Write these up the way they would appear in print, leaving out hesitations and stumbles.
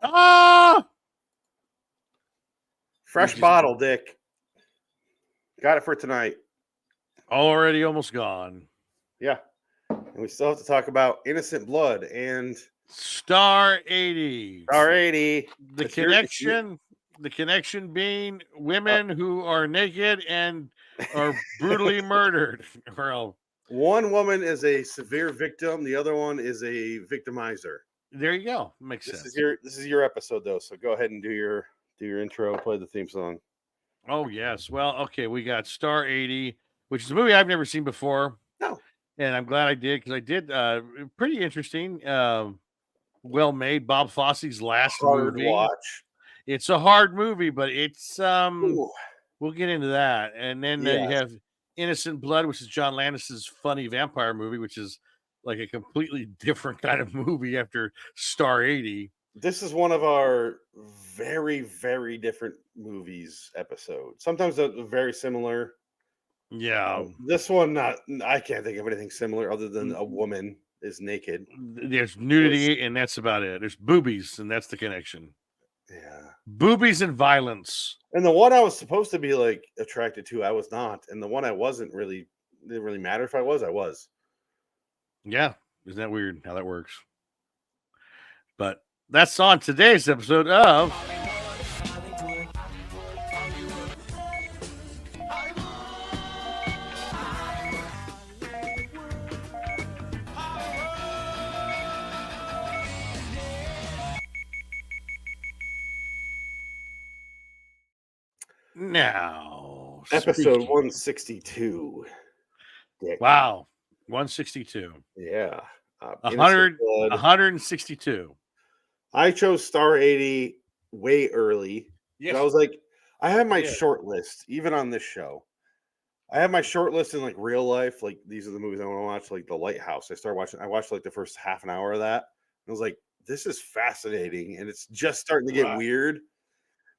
Ah! Fresh bottle, Dick. Got it for tonight. Already almost gone. Yeah. And we still have to talk about Innocent Blood and Star 80. Star 80. The connection being women who are naked and are brutally murdered. Well, one woman is a severe victim, the other one is a victimizer. There you go. Makes sense. This is your episode though, so go ahead and do your intro, play the theme song. Oh yes. Well, okay, we got Star 80, which is a movie I've never seen before. No. And I'm glad I did because I did pretty interesting. Well made. Bob Fosse's last hard movie. Watch. It's a hard movie, but it's we'll get into that. And then you have Innocent Blood, which is John Landis's funny vampire movie, which is like a completely different kind of movie after Star 80. This is one of our very, very different movies episode. Sometimes they're very similar. Yeah. This one, I can't think of anything similar other than a woman is naked. There's nudity, and that's about it. There's boobies, and that's the connection. Yeah. Boobies and violence. And the one I was supposed to be like attracted to, I was not. And the one I wasn't really, didn't really matter if I was. Yeah. Isn't that weird how that works? But that's on today's episode of Now episode 162. Dick. Wow. 162. Yeah. 162. I chose Star 80 way early. Yes. I was like, I had my short list, even on this show. I have my short list in like real life. Like, these are the movies I want to watch. Like The Lighthouse. I watched like the first half an hour of that. I was like, this is fascinating. And it's just starting to get weird.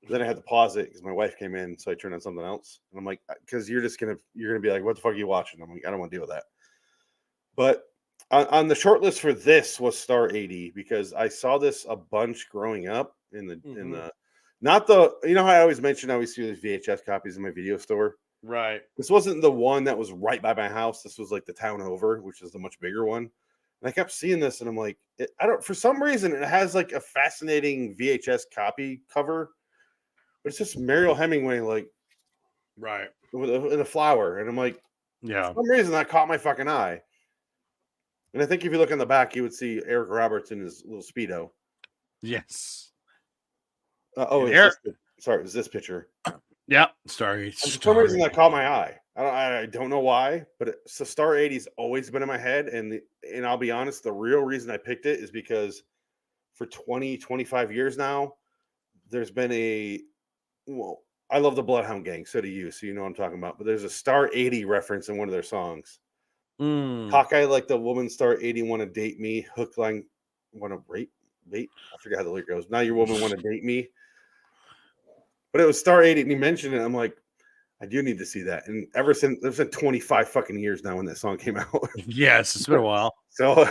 Then I had to pause it because my wife came in. So I turned on something else. And I'm like, because you're going to be like, what the fuck are you watching? I'm like, I don't want to deal with that. But on the short list for this was Star 80 because I saw this a bunch growing up in the not the, you know how I always mention I always see these VHS copies in my video store. Right. This wasn't the one that was right by my house. This was like the town over, which is the much bigger one. And I kept seeing this and I'm like, for some reason it has like a fascinating VHS copy cover, but it's just Mariel Hemingway, like, right, with a flower. And I'm like, yeah, for some reason that caught my fucking eye. And I think if you look in the back, you would see Eric Roberts in his little Speedo. Yes. Sorry, is this picture? Yeah, sorry. For some reason that caught my eye. I don't know why, but Star 80's always been in my head. And I'll be honest, the real reason I picked it is because for 20, 25 years now, there's been I love the Bloodhound Gang, so do you, so you know what I'm talking about. But there's a Star 80 reference in one of their songs. Hawkeye, like the woman Star 80 want to date me. Hook, line, want to rape. I forget how the lyric goes. Now your woman want to date me. But it was Star 80, and he mentioned it. I'm like, I do need to see that. And ever since, it's been 25 fucking years now when that song came out. Yes, it's been a while. So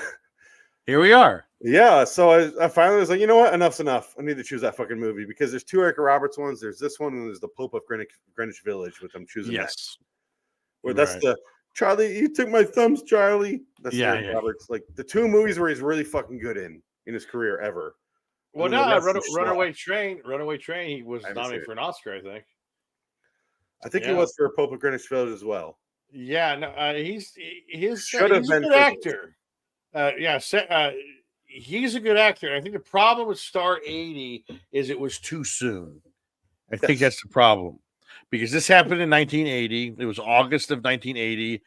here we are. Yeah. So I finally was like, you know what? Enough's enough. I need to choose that fucking movie because there's two Eric Roberts ones. There's this one, and there's the Pope of Greenwich Village, which I'm choosing. Yes. Where that's the Charlie, you took my thumbs, Charlie. That's Eric Roberts. Like the two movies where he's really fucking good in his career ever. Well, no, Runaway Train. He was nominated for an Oscar, I think. I think he was for Pope of Greenwich Village as well. Yeah, no, he's a good actor. He's a good actor. I think the problem with Star 80 is it was too soon. I think that's the problem. Because this happened in 1980. It was August of 1980.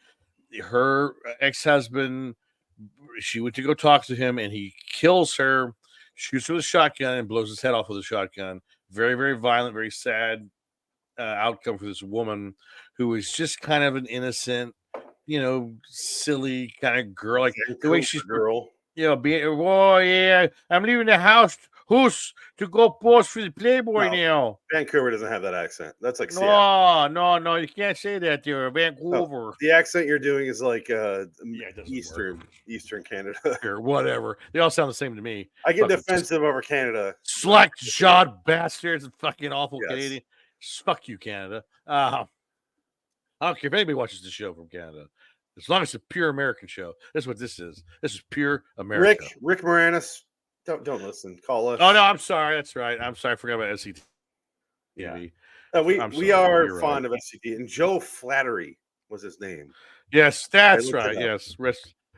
Her ex-husband, she went to go talk to him, and he kills her, shoots her with a shotgun, and blows his head off with a shotgun. Very, very violent, very sad outcome for this woman who was just kind of an innocent, silly kind of girl. Like the way she's girl. I'm leaving the house Who's to go post for the Playboy No. now? Vancouver doesn't have that accent. That's like Seattle. No, you can't say that there, Vancouver. No, the accent you're doing is like Yeah, it doesn't Eastern Canada. or whatever. They all sound the same to me. I get Fucking defensive over Canada. Slack jawed bastards and fucking awful Yes. Canadian. Fuck you, Canada. I don't care if anybody watches the show from Canada. As long as it's a pure American show. That's what this is. This is pure America. Rick Moranis, don't listen. Call us. Oh no, I'm sorry. That's right. I'm sorry. I forgot about SCT. Yeah. I'm We sorry, are you're fond right. of SCT, and Joe Flattery was his name. Yes, that's looked it right. up. Yes,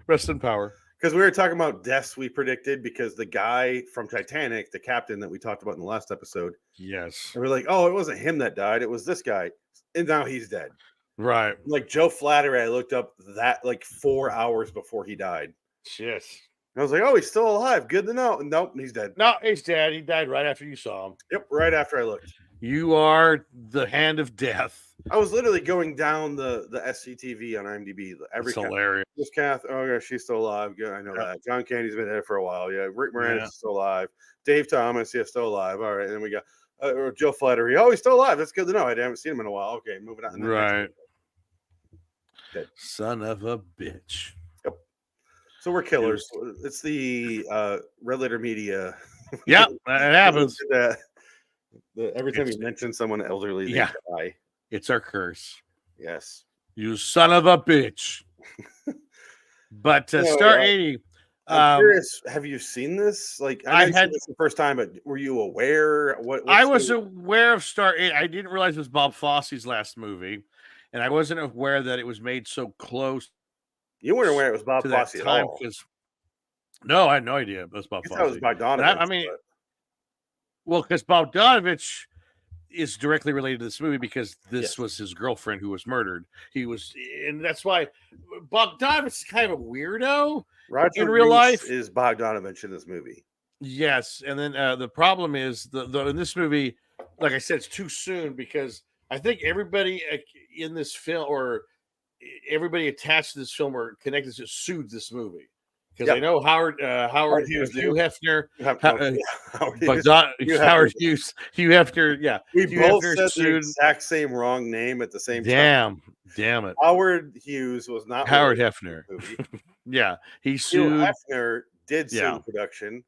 rest in power. Because we were talking about deaths we predicted because the guy from Titanic, the captain that we talked about in the last episode, Yes, and we're like, oh, it wasn't him that died, it was this guy, and now he's dead. right. Like Joe Flattery, I looked up that like 4 hours before he died. Yes. I was like, oh, he's still alive. Good to know. Nope, he's dead. No, he's dead. He died right after you saw him. Yep, right after I looked. You are the hand of death. I was literally going down the SCTV on IMDb. Every It's hilarious. This Kath, oh yeah, she's still alive. Yeah, I know Yeah. that. John Candy's been dead for a while. Yeah, Rick Moranis Yeah. is still alive. Dave Thomas, yeah, still alive. All right, and then we got Joe Flattery. Oh, he's still alive. That's good to know. I haven't seen him in a while. Okay, moving on. Right. Dead. Son of a bitch. So we're killers. It's the Red Letter Media. Yeah, that happens. Every time you mention someone elderly, they die. It's our curse. Yes. You son of a bitch. But Star 80. I'm curious, have you seen this? Like, I didn't see this the first time, but were you aware? I was aware of Star 8. I didn't realize it was Bob Fosse's last movie, and I wasn't aware that it was made so close. You weren't aware it was Bob Fosse at all. No, I had no idea it was Bob Fosse. It was Bogdanovich. Well, because Bogdanovich is directly related to this movie because this was his girlfriend who was murdered. And that's why Bogdanovich is kind of a weirdo. Roger in real life is Bogdanovich in this movie. Yes, and then the problem is in this movie, like I said, it's too soon because I think everybody in this film or everybody attached to this film or connected to sued this movie because I know Hugh Hefner, Hugh Hefner, yeah, we Hugh both Hefner said sued. the exact same wrong name at the same time. Damn it! Howard Hughes was not Howard Hefner. Yeah, he sued. Hugh Hefner did sue the production.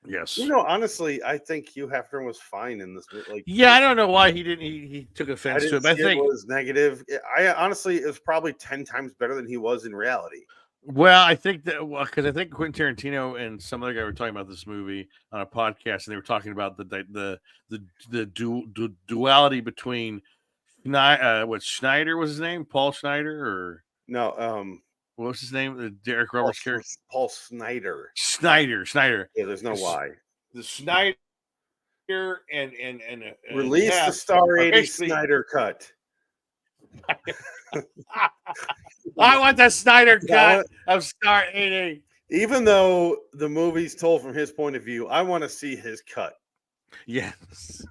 Yes. Honestly, I think Hugh Hefner was fine in this movie. I don't know why he didn't. He took offense to it. I think it was negative. I honestly, it was probably 10 times better than he was in reality. Well, I think that because I think Quentin Tarantino and some other guy were talking about this movie on a podcast, and they were talking about the duality between Schneider was his name, Paul Schneider, or no, what was his name? Derek Roberts' character, Paul Snyder. Snyder. Yeah, there's no why. The Snyder and release the Star 80 Snyder cut. I want the Snyder cut of Star 80. Even though the movie's told from his point of view, I want to see his cut. Yes.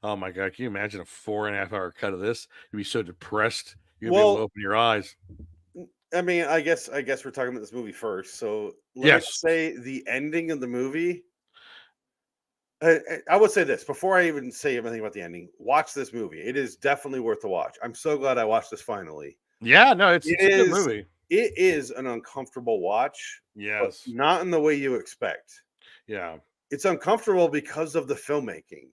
Oh my God! Can you imagine a 4.5 hour cut of this? You'd be so depressed. You'd be able to open your eyes. I mean, I guess we're talking about this movie first. So let's say the ending of the movie. I would say this before I even say anything about the ending. Watch this movie. It is definitely worth the watch. I'm so glad I watched this finally. Yeah, no, it's a good movie. It is an uncomfortable watch. Yes. But not in the way you expect. Yeah. It's uncomfortable because of the filmmaking.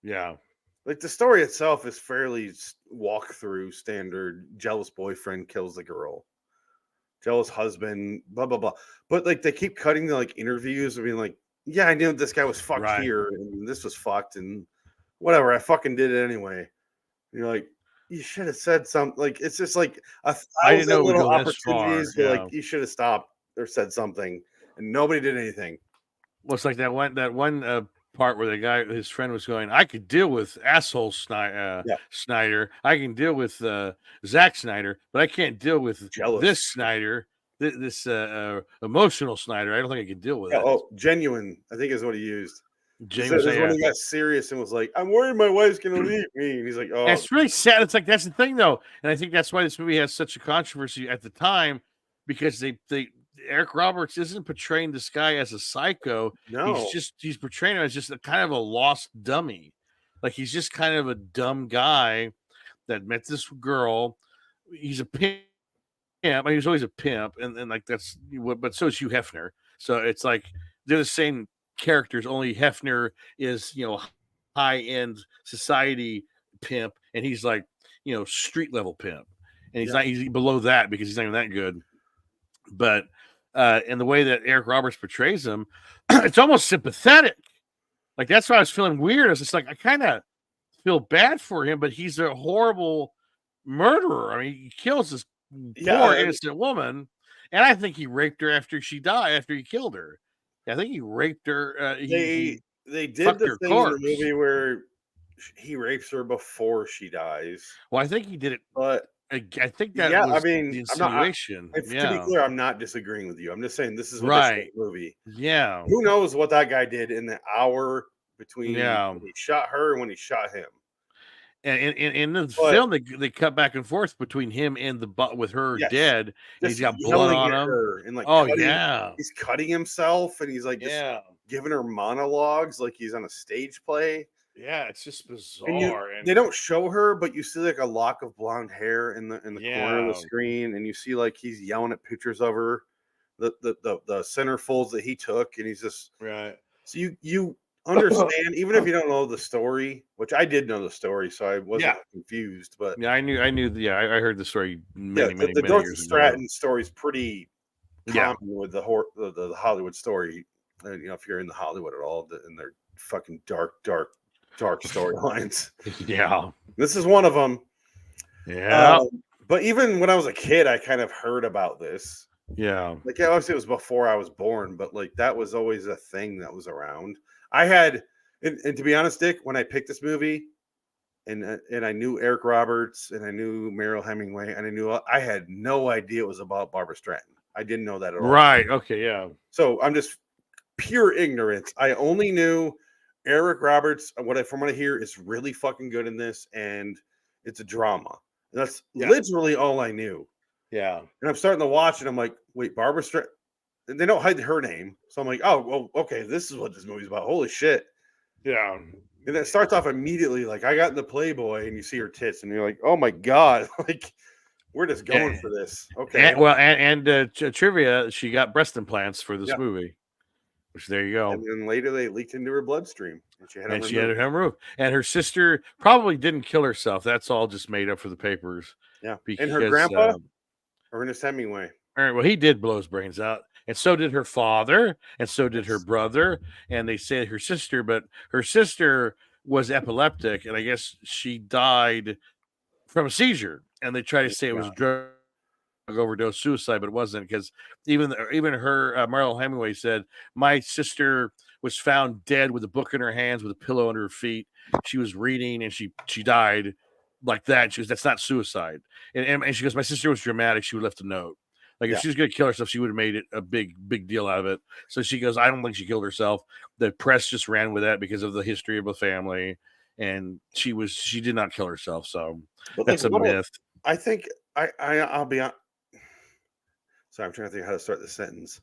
Yeah. Like the story itself is fairly walk through standard. Jealous boyfriend kills the girl. Jealous husband, blah, blah, blah. But like they keep cutting the like interviews and being like, yeah, I knew this guy was fucked here and this was fucked and whatever. I fucking did it anyway. And you're like, you should have said something. Like it's just like a thousand little opportunities. Like you should have stopped or said something, and nobody did anything. Well, it's like that one part where the guy, his friend, was going, I could deal with asshole Snyder. I can deal with Zack Snyder, but I can't deal with this Snyder. This emotional Snyder. I don't think I can deal with it. Oh, genuine, I think is what he used. Genuine. When he got serious and was like, I'm worried my wife's going to leave me. And he's like, oh. And it's really sad. It's like, that's the thing, though. And I think that's why this movie has such a controversy at the time, because they Eric Roberts isn't portraying this guy as a psycho. No. He's portraying him as just a kind of a lost dummy. Like he's just kind of a dumb guy that met this girl. He's a pimp. I mean, he was always a pimp, and like that's what. But so is Hugh Hefner. So it's like they're the same characters. Only Hefner is high end society pimp, and he's like street level pimp, and he's Yeah. not he's below that because he's not even that good. But in the way that Eric Roberts portrays him, it's almost sympathetic. Like that's why I was feeling weird. I was just like, I kind of feel bad for him, but he's a horrible murderer. I mean, he kills this poor innocent woman, and I think he raped her after she died. After he killed her, I think he raped her. They did fucked the her thing in the corpse. movie where he rapes her before she dies. Well, I think he did it, but I think that was the insinuation. To be clear, I'm not disagreeing with you. I'm just saying this is what right. This movie. Yeah. Who knows what that guy did in the hour between when he shot her and when he shot him. And in the film, they cut back and forth between him and the butt with her dead. And he's got blood on him. And like, he's cutting himself, and he's like, just giving her monologues like he's on a stage play. Yeah, it's just bizarre. And they don't show her, but you see like a lock of blonde hair in the corner of the screen, and you see like he's yelling at pictures of her, the centerfolds that he took, and he's just right. So you understand, even if you don't know the story, which I did know the story, so I wasn't confused. But yeah, I knew. I heard the story many Dorothy years Stratton ago. story is pretty common with the Hollywood story. If you're in the Hollywood at all, and they're fucking dark storylines. Yeah, this is one of them. Yeah, but even when I was a kid, I kind of heard about this. Yeah, like obviously it was before I was born, but like that was always a thing that was around. I had, and to be honest, Dick, when I picked this movie, and I knew Eric Roberts and I knew Mariel Hemingway and I had no idea it was about Barbara Stratton. I didn't know that at all. Right. Okay. Yeah. So I'm just pure ignorance. I only knew Eric Roberts. From what I hear, is really fucking good in this, and it's a drama. And that's literally all I knew. Yeah. And I'm starting to watch, and I'm like, wait, Barbara Stratton. They don't hide her name, so I'm like, oh, well, okay, this is what this movie's about. Holy shit! Yeah, and it starts off immediately like I got in the Playboy, and you see her tits, and you're like, oh my god, like we're just going for this. Okay, and trivia, she got breast implants for this movie, which there you go. And then later they leaked into her bloodstream, and she had her removed. And her sister probably didn't kill herself. That's all just made up for the papers. Yeah, and her grandpa, Ernest Hemingway. All right, well, he did blow his brains out. And so did her father, and so did her brother, and they say her sister, but her sister was epileptic, and I guess she died from a seizure. And they try to say it was drug overdose suicide, but it wasn't, because even her Mariel Hemingway said, my sister was found dead with a book in her hands with a pillow under her feet. She was reading, and she died like that. She goes, that's not suicide. And she goes, my sister was dramatic. She would left a note. Like if she was going to kill herself, she would have made it a big deal out of it. So she goes, I don't think she killed herself. The press just ran with that because of the history of the family, and she did not kill herself. So that's a myth. I think I'll be on. Sorry, I'm trying to think how to start the sentence.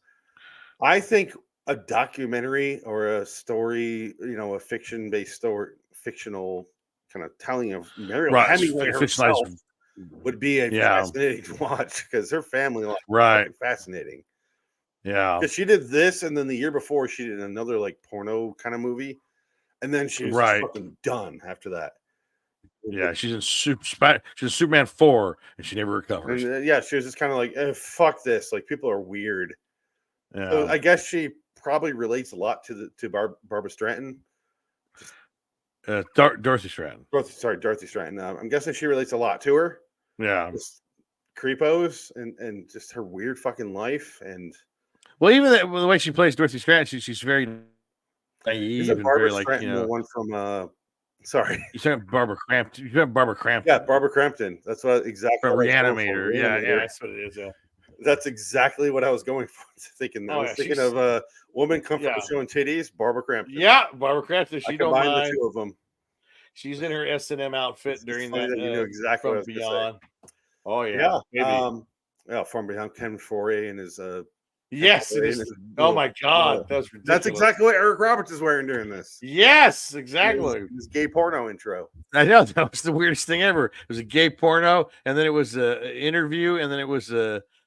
I think a documentary or a story, a fiction-based story, fictional kind of telling of Mariel Hemingway herself would be a fascinating to watch, because her family life is fascinating. Yeah, because she did this, and then the year before she did another like porno kind of movie, and then she was just fucking done after that. Yeah, she's in Superman 4, and she never recovers. And, she was just kind of like, fuck this, like people are weird. Yeah, so I guess she probably relates a lot to Barbara Stratton. Dorothy Stratton. Dorothy Stratton. I'm guessing she relates a lot to her. Yeah, just creepos and just her weird fucking life. And well, even the way she plays Dorothy Stratton, she's very naive and very Stratton, the one from sorry, you said Barbara Crampton. You said Barbara Crampton. Yeah, Barbara Crampton. That's what exactly. From Reanimator. Yeah, that's what it is. Yeah, that's exactly what I was going for. Thinking I was thinking of a woman comfortable showing titties. Barbara Crampton. Yeah, Barbara Crampton. She don't mind the two of them. She's in her S&M outfit during that. You know exactly what I was Beyond. Oh yeah. From Beyond, Ken Foray and his Yes, it is. Oh my God, that's ridiculous. That's exactly what Eric Roberts is wearing during this. Yes, exactly. His gay porno intro. I know that was the weirdest thing ever. It was a gay porno, and then it was a interview, and then it was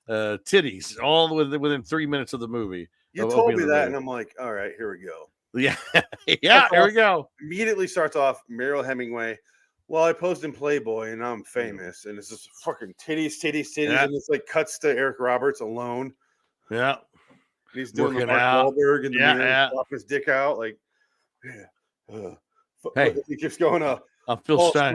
titties, all within 3 minutes of the movie. You told me that, and I'm like, all right, here we go. Yeah, yeah, here we go. Immediately starts off Mariel Hemingway. Well, I posed in Playboy, and now I'm famous, and it's just fucking titties, Yeah. and it's like cuts to Eric Roberts alone. Yeah, he's doing working the Mark out. Wahlberg in the mirror, popping his dick out, like, hey, he keeps going up. I'm Phil Paul Snyder.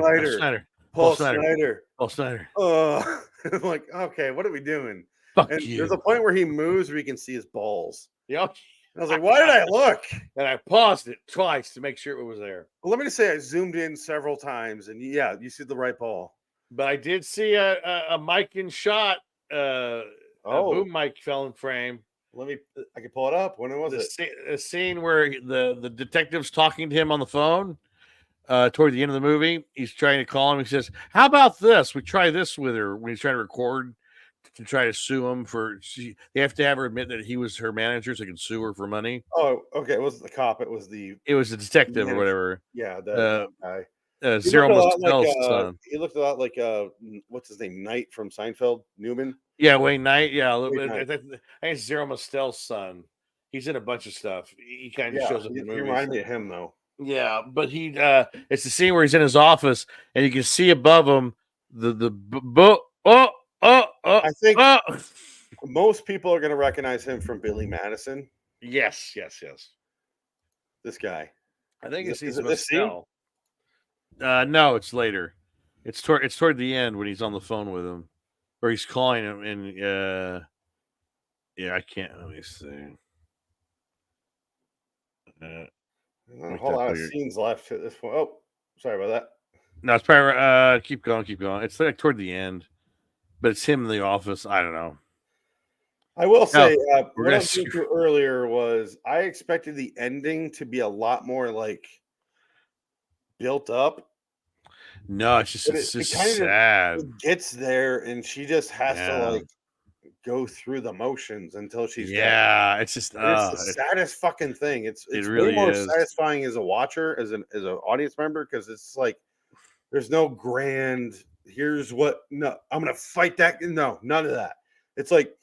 Paul Snyder. Paul Snyder. I'm like, okay, what are we doing? Fuck and you. There's a point where he moves where you can see his balls. Yep. I was like, why did I look? And I paused it twice to make sure it was there. Well, let me just say, I zoomed in several times, and yeah, you see the right ball. But I did see a mic and shot. A boom mic fell in frame. I can pull it up. When was it? A scene where the detective's talking to him on the phone toward the end of the movie. He's trying to call him. He says, "How about this? We try this with her." When he's trying to record to try to sue him they have to have her admit that he was her manager so they can sue her for money. Oh, okay. It wasn't the cop. It was the detective or whatever. Yeah, that guy. Zero Mostel's son. He looked a lot like what's his name? Knight from Seinfeld, Newman. Yeah, Wayne Knight. Yeah, Knight. I think it's Zero Mostel's son. He's in a bunch of stuff. He kind of shows up in the movies. He reminded me of him though. Yeah, but it's the scene where he's in his office and you can see above him I think most people are going to recognize him from Billy Madison. Yes. This guy. I think it's this scene. No, it's later. It's toward the end when he's on the phone with him, or he's calling him, and I can't. Let me see. Hold on, scenes left at this point. Oh, sorry about that. No, it's probably keep going. It's like toward the end, but it's him in the office. I don't know. I will say what I was saying earlier was I expected the ending to be a lot more like built up. No, it's just sad. It gets there, and she just has to like go through the motions until she's dead. It's just it's the saddest fucking thing. It's really way more satisfying as a watcher, as an audience member, because it's like there's no grand. Here's what. No, I'm gonna fight that. No, none of that. It's like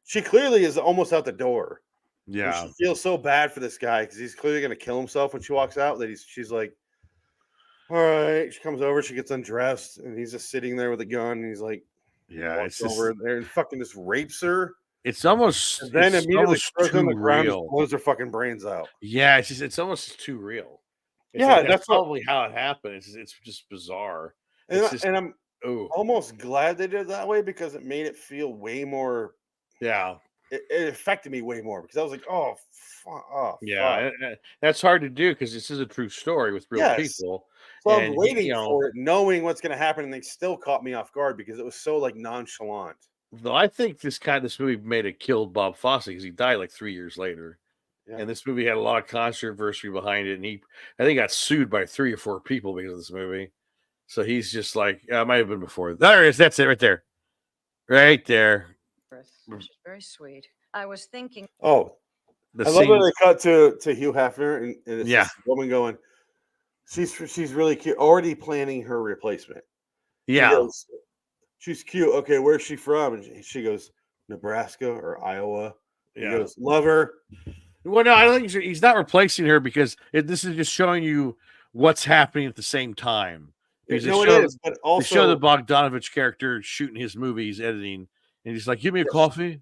she clearly is almost out the door. Yeah, she feels so bad for this guy because he's clearly gonna kill himself when she walks out. That she's like, all right. She comes over, she gets undressed, and he's just sitting there with a gun. And he's like, it's over there and fucking just rapes her. It's almost and then immediately throws her on the ground real. And blows her fucking brains out. Yeah, it's almost too real. That's probably how it happened. It's just bizarre. And I'm almost glad they did it that way because it made it feel way more. Yeah, it affected me way more because I was like, oh, yeah, that's hard to do because this is a true story with real people. So I'm waiting for it, knowing what's going to happen, and they still caught me off guard because it was so like nonchalant. Though I think this movie may have killed Bob Fosse because he died like 3 years later, and this movie had a lot of controversy behind it, and I think got sued by 3 or 4 people because of this movie. So he's just like, it might have been before. There it is. That's it right there, right there. Which is very sweet. I was thinking. Oh, I love when they cut to Hugh Hefner and it's this woman going. She's really cute. Already planning her replacement. Yeah, goes, she's cute. Okay, where's she from? And she goes, Nebraska or Iowa. He goes, love her. Well, no, I don't think he's not replacing her because this is just showing you what's happening at the same time. Because it is, but also they show the Bogdanovich character shooting his movie he's editing, and he's like, "Give me a coffee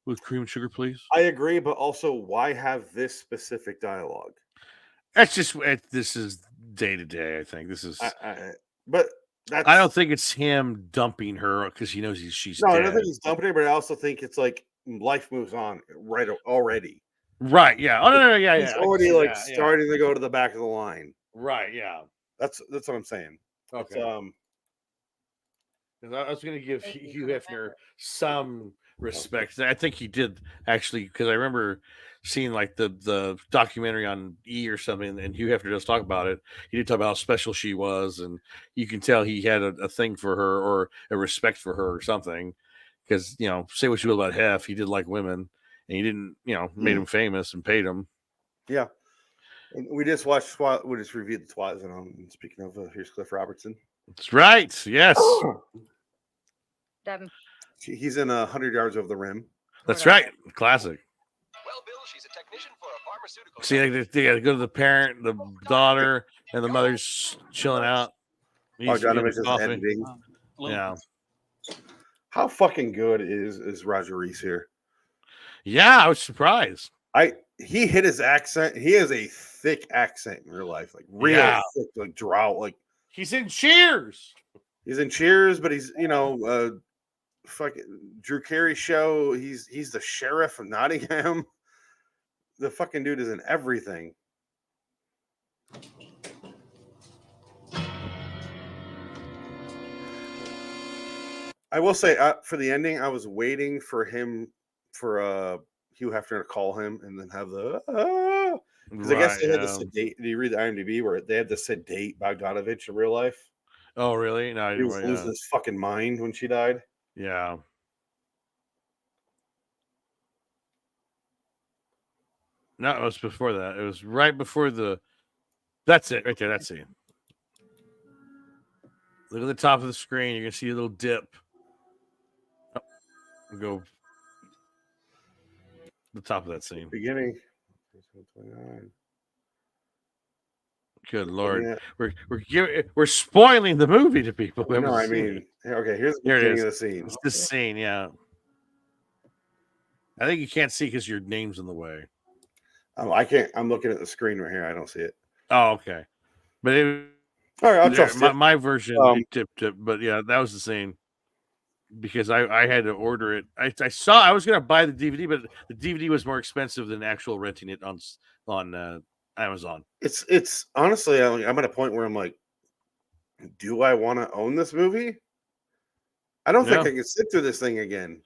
with cream and sugar, please." I agree, but also, why have this specific dialogue? That's just this is day to day. I think this is, but I don't think it's him dumping her because he knows she's dead. I don't think he's dumping her, but I also think it's like life moves on already. Right? Yeah. Oh no, yeah. He's already starting to go to the back of the line. Right. Yeah. That's what I'm saying. Okay. I was going to give Hugh Hefner some respect. I think he did actually, because I remember seeing like the documentary on E or something, and Hugh Hefner does talk about it. He did talk about how special she was, and you can tell he had a thing for her or a respect for her or something. Because say what you will about Hef, he did like women, and he didn't, made him famous and paid him. Yeah. And we just watched SWAT. We just reviewed the SWAT Zone. And speaking of, here's Cliff Robertson. That's right. Yes. Devin, He's in 100 Yards Over the Rim. That's right. Classic. Well, Bill, she's a technician for a pharmaceutical. See, they got to go to the parent, the daughter, and the mother's chilling out. He's getting Donovich is coffee. editing. Yeah. How fucking good is Roger Reese here? Yeah, I was surprised. He hit his accent. He has a thick accent in real life, like real thick, like drought. Like he's in Cheers. He's in Cheers, but he's fucking Drew Carey show. He's the sheriff of Nottingham. The fucking dude is in everything. I will say for the ending, I was waiting for Hugh Hefner to call him and then have the because I guess they had the sedate. Do you read the IMDb where they had to sedate Bogdanovich in real life? Oh, really? No, he was losing his fucking mind when she died. Yeah. No, it was before that. It was right before the. That's it, right there. That's it. Look at the top of the screen. You're gonna see a little dip. Go. The top of that scene. Beginning. Good Lord, yeah. we're spoiling the movie to people. No, I mean, okay. Here's the beginning of the scene. It's the scene, yeah. I think you can't see because your name's in the way. Oh, I can't. I'm looking at the screen right here. I don't see it. Oh, okay. But all right, I'll trust my version tipped it, but yeah, that was the scene because I had to order it. I was gonna buy the DVD, but the DVD was more expensive than actual renting it on Amazon. It's honestly, I'm at a point where I'm like, do I want to own this movie? I don't think I can sit through this thing again.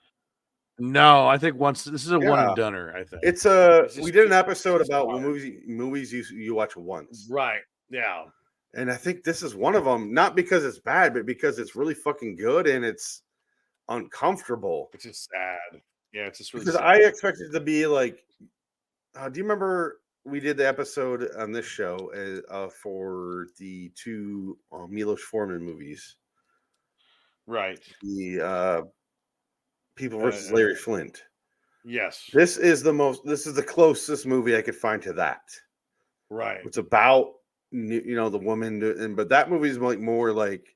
No, I think once this is a one and doneer. I think it's we did an episode about movies you watch once, right? Yeah, and I think this is one of them. Not because it's bad, but because it's really fucking good and it's uncomfortable. It's just sad. Yeah, it's just really because sad. I expected it to be like. Do you remember we did the episode on this show for the two Milos Forman movies? Right. The People versus Larry Flint. Yes. This is the closest movie I could find to that. Right. It's about the woman, but that movie's like more like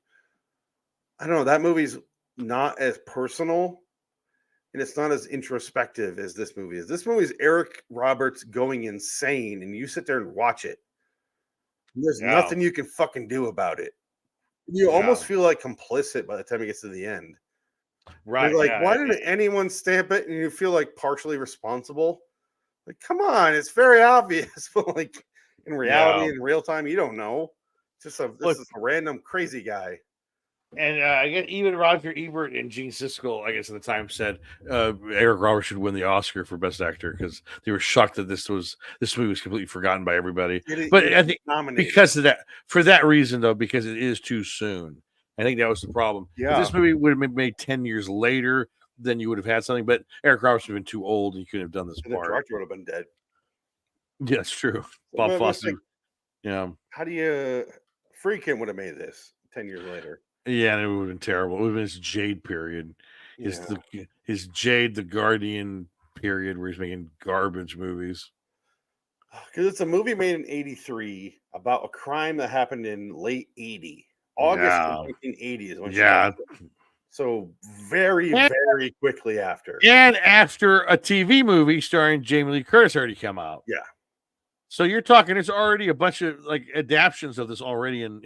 I don't know. That movie's not as personal, and it's not as introspective as this movie is. This movie is Eric Roberts going insane, and you sit there and watch it. There's nothing you can fucking do about it. You almost feel like complicit by the time it gets to the end. Right. You're like, why didn't anyone stamp it? And you feel like partially responsible. Like, come on, it's very obvious. But like in reality, in real time, you don't know. It's just this is a random crazy guy. And I guess even Roger Ebert and Gene Siskel, I guess at the time, said Eric Roberts should win the Oscar for Best Actor because they were shocked that this movie was completely forgotten by everybody. But I think because of that, for that reason though, because it is too soon. I think that was the problem. Yeah. If this movie would have been made 10 years later, then you would have had something. But Eric Roberts would have been too old and he couldn't have done this part. The director would have been dead. Yeah, that's true. Bob Fosse. Yeah. How do you Freakin' would have made this 10 years later? Yeah, it would have been terrible. It would have been his Jade period. His Jade the Guardian period where he's making garbage movies. Because it's a movie made in 1983 about a crime that happened in late 1980. August of 1980 is when she died. So very, very quickly after. And after a TV movie starring Jamie Lee Curtis already come out. Yeah. So you're talking, there's already a bunch of like adaptions of this already in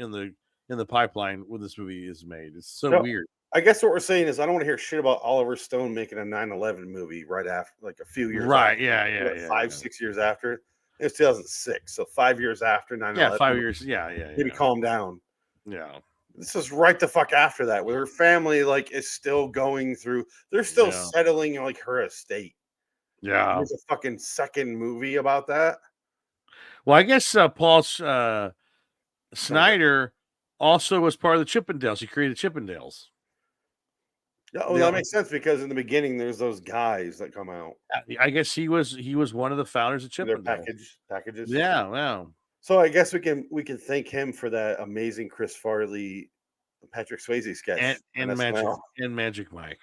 the pipeline when this movie is made. It's so weird. I guess what we're saying is I don't want to hear shit about Oliver Stone making a 9/11 movie right after, like a few years. Right. After, Yeah. 5-6 years after. It was 2006. So 5 years after 9/11. Yeah, 5 years. Yeah. Maybe calm down. Yeah. This is right the fuck after that, where her family like is still going through. They're still settling like her estate. Yeah. There's a fucking second movie about that. Well, I guess Paul Snyder also was part of the Chippendales. He created Chippendales. Yeah, well, that makes sense because in the beginning there's those guys that come out I guess he was one of the founders of with their Chippendale. packages. Yeah, wow. So I guess we can thank him for that amazing Chris Farley, Patrick Swayze sketch on SNL. Magic Mike.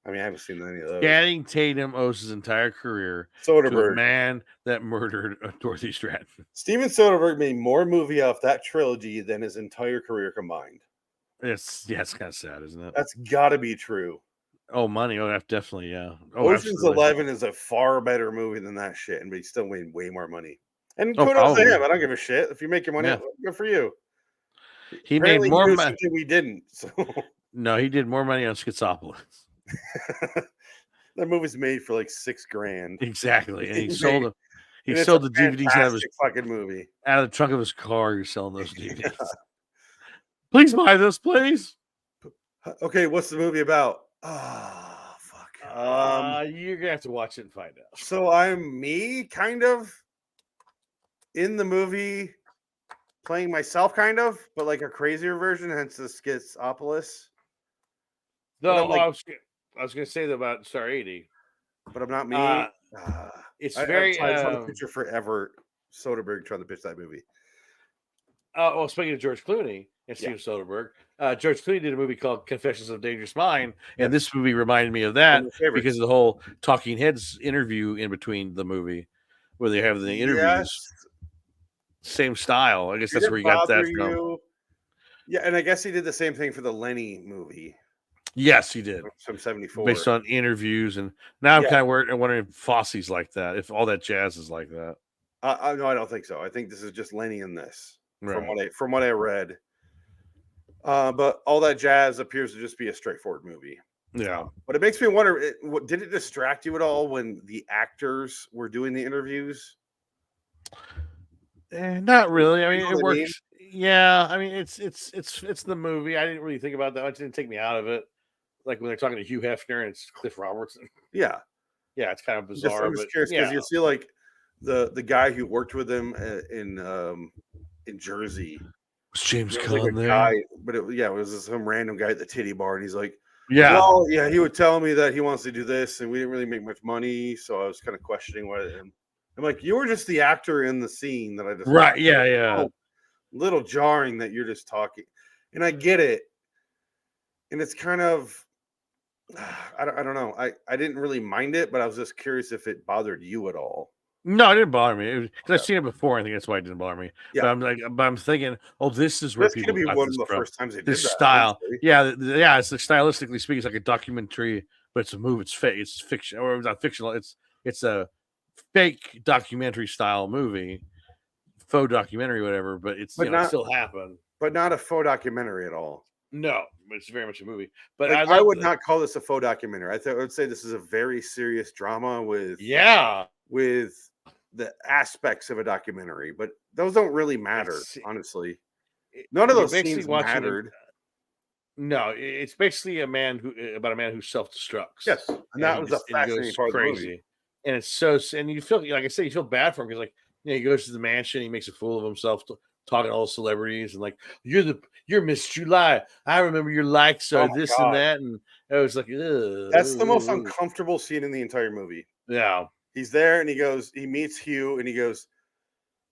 I mean, I haven't seen any of those. Channing Tatum owes his entire career to a Soderbergh. man that murdered Dorothy Stratton. Steven Soderbergh made more movie off that trilogy than his entire career combined. It's kind of sad, isn't it? That's got to be true. Oh, money. Oh, definitely, yeah. Oh, Ocean's absolutely. 11 is a far better movie than that shit, and he still made way more money. And Oh, kudos to probably. him. I don't give a shit. If you make your money, Yeah. good for you. He Apparently made more knew money. something we didn't. So No, he did more money on Schizopolis. that movie's made for like $6,000. Exactly, and he He sold made- them. He and it's sold a the DVDs out of fantastic fucking movie. the trunk of his car. He's selling those DVDs. Please buy this, please. Okay, what's the movie about? Ah, fuck. You're gonna have to watch it and find out. So I'm me, kind of, in the movie, playing myself, kind of, but like a crazier version, hence the Schizopolis. No, I'm like- I was gonna say that about Star 80. But I'm not me. It's I've very. tried to picture forever Soderbergh trying to pitch that movie. Well, speaking of George Clooney and Steven Soderbergh, George Clooney did a movie called Confessions of a Dangerous Mind, and this movie reminded me of that because of the whole Talking Heads interview in between the movie, where they have the interviews. Yes. Same style. I guess Did that's it where you got that bother from. you? Yeah, and I guess he did the same thing for the Lenny movie Yes, he did. from '74. Based on interviews, and now I'm Yeah. kind of wondering if Fosse's like that, if all that jazz is like that. No, I don't think so. I think this is just Lenny in this, Right. from what I read. But all that jazz appears to just be a straightforward movie. Yeah. But it makes me wonder: did it distract you at all when the actors were doing the interviews? Not really. I You mean, know it what I mean? works. Yeah, I mean, it's the movie. I didn't really think about that much. It didn't take me out of it. Like when they're talking to Hugh Hefner and it's Cliff Robertson. Yeah, Yeah, it's kind of bizarre. I'm just but curious because yeah. you see like the guy who worked with him in Jersey. Was James There was like Caan a there? guy, but it was some random guy at the titty bar, and he's like, Yeah. well, yeah, he would tell me that he wants to do this, and we didn't really make much money, so I was kind of questioning what. And I'm like, you were just the actor in the scene that I just Right. watched. Yeah. Yeah. Oh, little jarring that you're just talking, and I get it, and it's kind of, I don't know. I didn't really mind it, but I was just curious if it bothered you at all. No, it didn't bother me because I've seen it before. I think that's why it didn't bother me. Yeah. But I'm thinking, oh, this is where That's people gonna be got one this of the from. first times they did This that. style. honestly. Yeah. It's like stylistically speaking, it's like a documentary, but it's a movie. It's fake. It's fiction, or it's not fictional. It's a fake documentary style movie, faux documentary, whatever. But it's But it not- still happened. but not a faux documentary at all. No, but it's very much a movie. But Like, I I love would the- not call this a faux documentary. I would say this is a very serious drama with Yeah. the aspects of a documentary, but those don't really matter, It's- honestly. None of you're those basically scenes watching a- mattered. No, it's basically about a man who self destructs. Yes, and that was a fascinating part of the movie. And it's so, and you feel like I said, you feel bad for him because, like, he goes to the mansion, he makes a fool of himself, talking to all the celebrities, and like, you're Miss July. I remember your likes are my this God. and that, and it was like, ugh. That's the most uncomfortable scene in the entire movie. Yeah, He's there and he meets Hugh and he goes,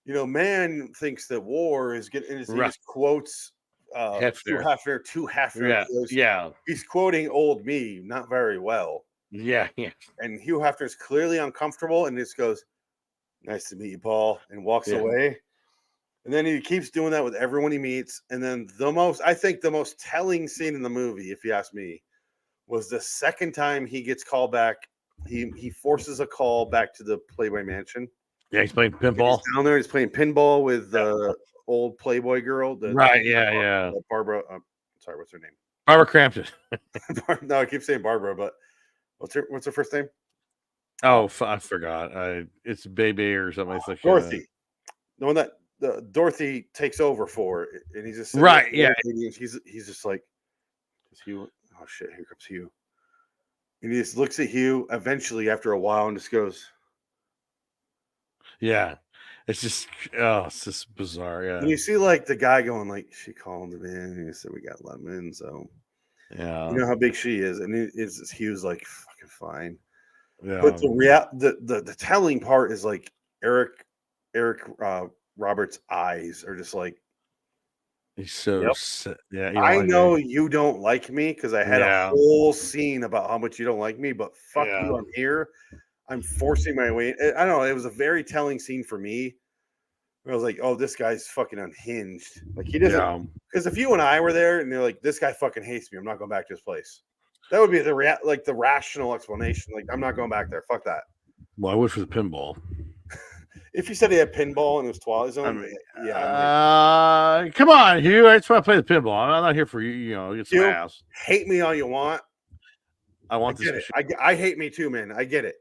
man thinks that war is good. And he Right. just quotes to Hefner. Hefner. Yeah, He goes, yeah, he's quoting old me, not very well. yeah. And Hugh Hefner's clearly uncomfortable and just goes, nice to meet you, Paul, and walks Yeah. away. And then he keeps doing that with everyone he meets. And then I think the most telling scene in the movie, if you ask me, was the second time he gets called back. He forces a call back to the Playboy Mansion. Yeah, he's playing And pinball. he's down there. He's playing pinball with the old Playboy girl. Right, yeah. Barbara. Sorry, what's her name? Barbara Crampton. No, I keep saying Barbara, but what's her first name? Oh, I forgot. It's Baby or something. It's like Dorothy. The one that Dorothy takes over for, and he's just Right, yeah. and he's just like, is Hugh? Oh shit! Here comes Hugh. And he just looks at Hugh eventually after a while and just goes, Yeah, it's just bizarre. Yeah, and you see like the guy going like, she called him in and he said we got lemon, so Yeah. You know how big she is, and he was like fucking fine. Yeah. But the telling part is like Eric Roberts' eyes are just like, He's so yep. yeah. I know you don't like me because I had a Yeah. whole scene about how much you don't like me, but fuck Yeah. you, I'm here. I'm forcing my way. I don't know. It was a very telling scene for me. Where I was like, oh, this guy's fucking unhinged. Like he doesn't. Yeah. Because if you and I were there and they're like, this guy fucking hates me, I'm not going back to his place. That would be the rational explanation. Like, I'm not going back there. Fuck that. Well, I wish for the pinball. If you said he had pinball and it was Twilight Zone, I mean, yeah. Come on, Hugh. I just want to play the pinball. I'm not here for you. You know, get some Hugh, ass. hate me all you want. I want I get this. it. I hate me too, man. I get it.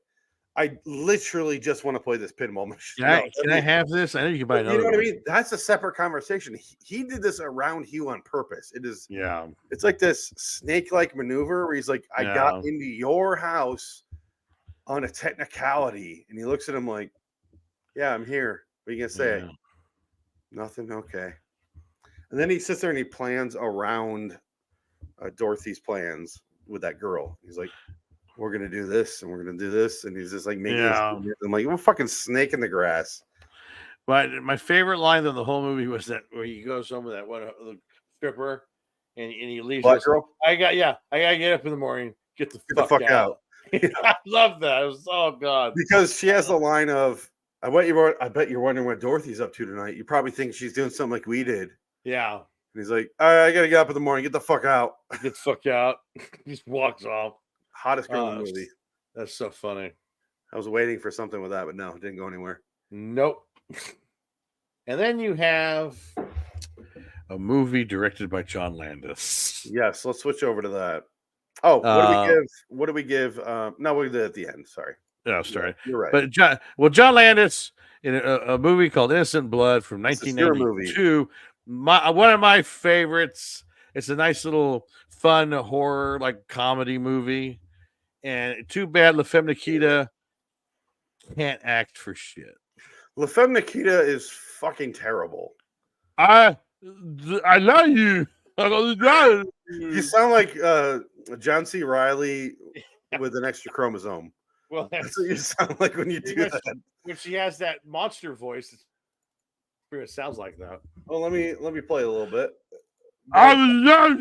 I literally just want to play this pinball machine. Can I have this? I know you can buy another. You know what I mean? That's a separate conversation. He did this around Hugh on purpose. It is. Yeah. It's like this snake-like maneuver where he's like, I got into your house on a technicality. And he looks at him like, yeah, I'm here. What are you going to say? Yeah. Nothing? Okay. And then he sits there and he plans around Dorothy's plans with that girl. He's like, we're going to do this and we're going to do this. And he's just like making this. I'm like, you're a fucking snake in the grass. But my favorite line of the whole movie was that where he goes home with that one the stripper and he leaves. Black girl? I got to get up in the morning, get the fuck out. I love that. It was, oh god. Because she has the line of, I bet you're wondering what Dorothy's up to tonight. You probably think she's doing something like we did. Yeah. And he's like, all right, I gotta get up in the morning, get the fuck out. Get the fuck out. He just walks off. Hottest girl in the movie. That's so funny. I was waiting for something with that, but no, it didn't go anywhere. Nope. And then you have a movie directed by John Landis. Yes, let's switch over to that. Oh, what do we give? No, we'll do it at the end. Sorry. No, sorry. You're right. But John Landis in a movie called Innocent Blood from 1992. One of my favorites. It's a nice little fun horror like comedy movie. And too bad La Femme Nikita can't act for shit. La Femme Nikita is fucking terrible. I love you. You sound like John C. Reilly with an extra chromosome. Well, that's what you sound like when you do that. When she has that monster voice, it sounds like that. Well, let me play a little bit. I'll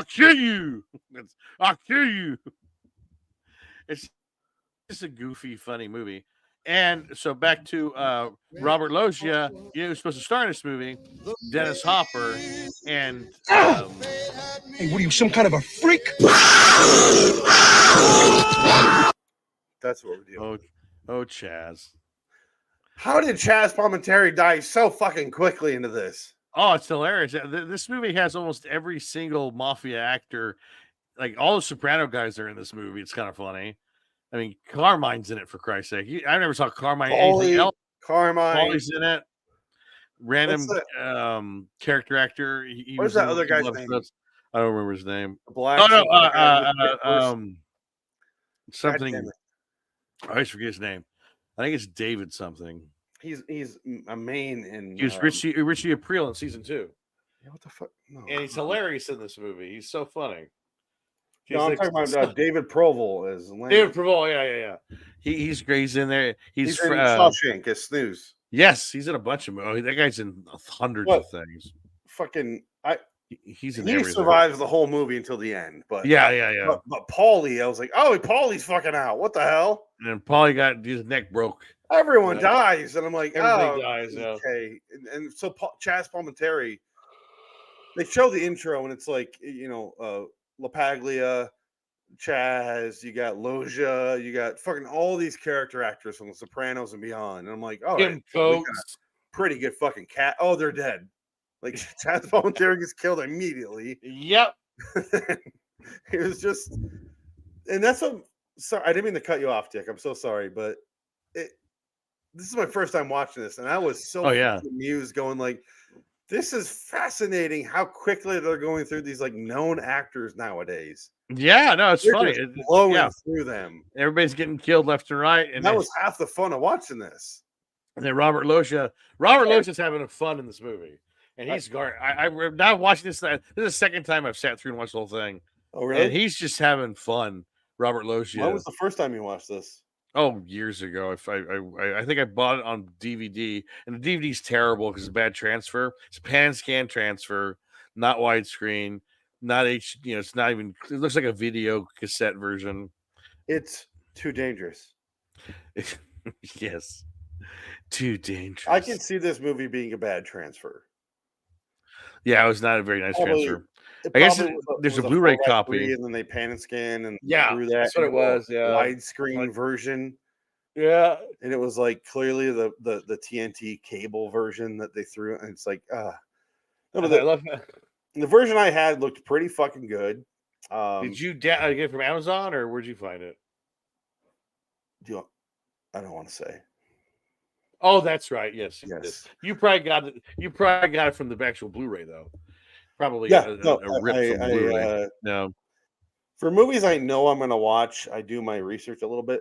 kill you. I'll kill you. It's just a goofy, funny movie. And so back to Robert Loggia, he was supposed to star in this movie, Dennis Hopper, and hey, what are you, some kind of a freak? That's what we're doing. Oh, Chaz. How did Chaz Palminteri die so fucking quickly into this? Oh, it's hilarious. This movie has almost every single mafia actor. Like all the Soprano guys are in this movie. It's kind of funny. I mean, Carmine's in it, for Christ's sake. I never saw Carmine anything else. Paulie's in it. Random character actor. What's that other guy's name? I don't remember his name. Black. Something. I always forget his name. I think it's David something. He's a main in. He was Richie April in season 2. Yeah, what the fuck? No, and he's hilarious in this movie. He's so funny. No, I'm talking about David Proval as Landis. David Proval, yeah. He's great. He's in there. He's in Shawshank as Snooze. Yes, he's in a bunch of movies. That guy's in hundreds of things. Fucking, he's in. He survives the whole movie until the end. But yeah. But Paulie, I was like, oh, Paulie's fucking out. What the hell? And Paulie got his neck broke. Everyone dies, and I'm like, everything dies. Okay. And so Chaz Palminteri, they show the intro, and it's like, LaPaglia, Chaz, you got Loggia, you got fucking all these character actors from The Sopranos and beyond. And I'm like, oh, Kim Coates, pretty good fucking cat. Oh, they're dead. Like Chaz Palminteri gets killed immediately. Yep. It was just, and that's what. Sorry, I didn't mean to cut you off, Dick. I'm so sorry, but this is my first time watching this, and I was so amused, going like, this is fascinating how quickly they're going through these like known actors nowadays. Yeah, no, it's funny. It's blowing through them. Everybody's getting killed left and right, and that was half the fun of watching this. And then Robert Loggia's having fun in this movie, and he's I'm now watching this. This is the second time I've sat through and watched the whole thing, Oh, really? and he's just having fun. Robert When Loggia. was the first time you watched this? Oh, years ago. If I think I bought it on DVD, and the DVD's terrible because it's a bad transfer. It's a pan scan transfer, not widescreen, not H. It's not even. It looks like a video cassette version. It's too dangerous. Yes, too dangerous. I can see this movie being a bad transfer. Yeah, it was not a very nice Probably- transfer. It I guess probably there's was a Blu-ray 4x3, copy. and then they pan and scan and Yeah, threw that that's what it into a was, yeah. widescreen version, Yeah, and it was like clearly the TNT cable version that they threw, and it's like no, but I love that. the version I had looked pretty fucking good. Did you get it from Amazon or where'd you find it? I don't want to say. Oh, that's right. Yes, Yes. You probably got it. You probably got it from the actual Blu-ray though. Probably Yeah, a rip from Blu-ray. No, For movies I know I'm going to watch, I do my research a little bit,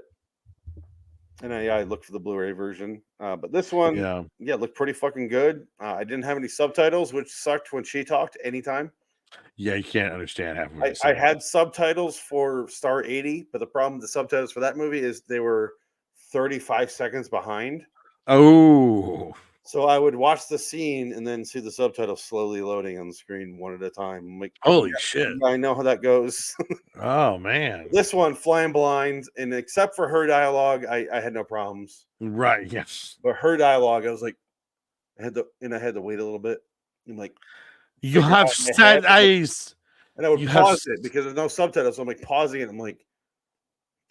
and I look for the Blu-ray version. But this one, yeah, looked pretty fucking good. I didn't have any subtitles, which sucked when she talked anytime. yeah. You can't understand half of it. I had subtitles for Star 80, but the problem with the subtitles for that movie is they were 35 seconds behind. Oh, So I would watch the scene and then see the subtitles slowly loading on the screen one at a time. I'm like, holy shit! I know how that goes. Oh man, This one, flying blind, and except for her dialogue, I had no problems. right? Yes, But her dialogue, I was like, I had to wait a little bit. I'm like, you figure have out in my sad head, eyes. and I would You have pause it because there's no subtitles. So I'm like pausing it. I'm like,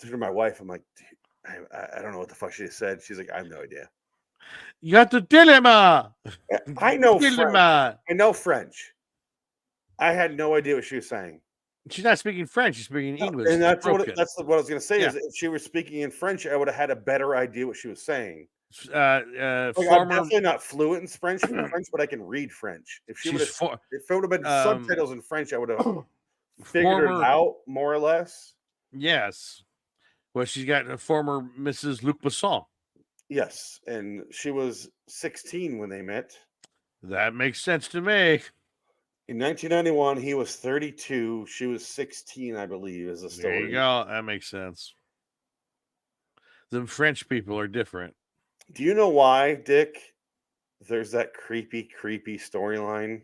to my wife, I'm like, I don't know what the fuck she said. She's like, I have no idea. You have to dilemma. I know French. Dilemma. I know French. I had no idea what she was saying. She's not speaking French. She's speaking English. And that's broken. what I was going to say. Yeah. Is if she was speaking in French, I would have had a better idea what she was saying. Like, I'm former. definitely not fluent in French, but I can read French. If she would have, if it would have been subtitles in French, I would have figured it out more or less. Yes. Well, she's got a former Mrs. Luc Besson. Yes, and she was 16 when they met. That makes sense to me. In 1991, he was 32. She was 16, I believe, is the story. There you go. That makes sense. The French people are different. Do you know why, Dick? There's that creepy storyline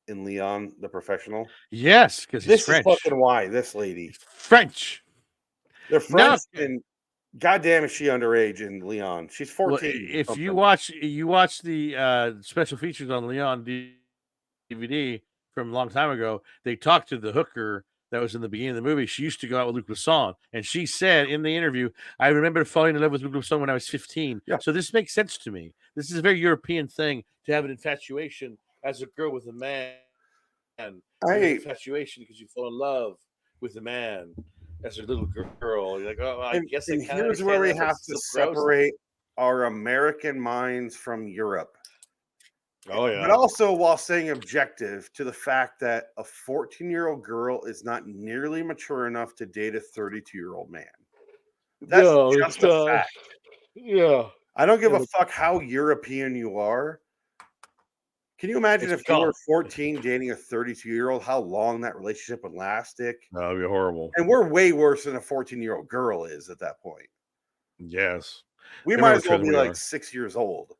in Leon the Professional. Yes, because he's French. This is fucking why. This lady. French. They're French, and goddamn, is she underage in Leon? She's 14. Well, if you watch the special features on Leon DVD from a long time ago, they talked to the hooker that was in the beginning of the movie. She used to go out with Luc Besson, and she said in the interview, "I remember falling in love with Luc Besson when I was 15." Yeah. So this makes sense to me. This is a very European thing to have an infatuation as a girl with a man. Infatuation because you fall in love with a man as a little girl. You're like, oh, I guess. And here's where we have to separate our American minds from Europe. Oh yeah, but also while staying objective to the fact that a 14-year-old girl is not nearly mature enough to date a 32-year-old man. That's just a fact. Yeah, I don't give a fuck how European you are. Can you imagine if you were 14 dating a 32-year-old, how long that relationship would last, Dick? That would be horrible. And we're way worse than a 14-year-old girl is at that point. Yes. We might as well be like 6 years old.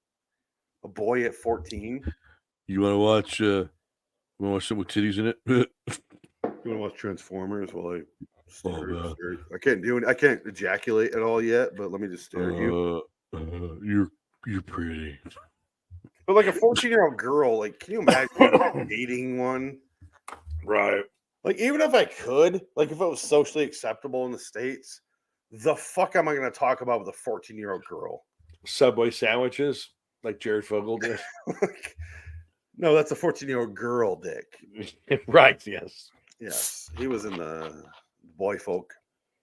A boy at 14. You want to watch some with titties in it? You want to watch Transformers while I stare? I can't do it. I can't ejaculate at all yet, but let me just stare at you. You're pretty. But like a 14-year-old girl, like, can you imagine dating one? Right. Like, even if I could, like, if it was socially acceptable in the States, the fuck am I going to talk about with a 14-year-old girl? Subway sandwiches, like Jared Fogle did. No, that's a 14-year-old girl, Dick. Right, yes. Yes. He was in the boy folk.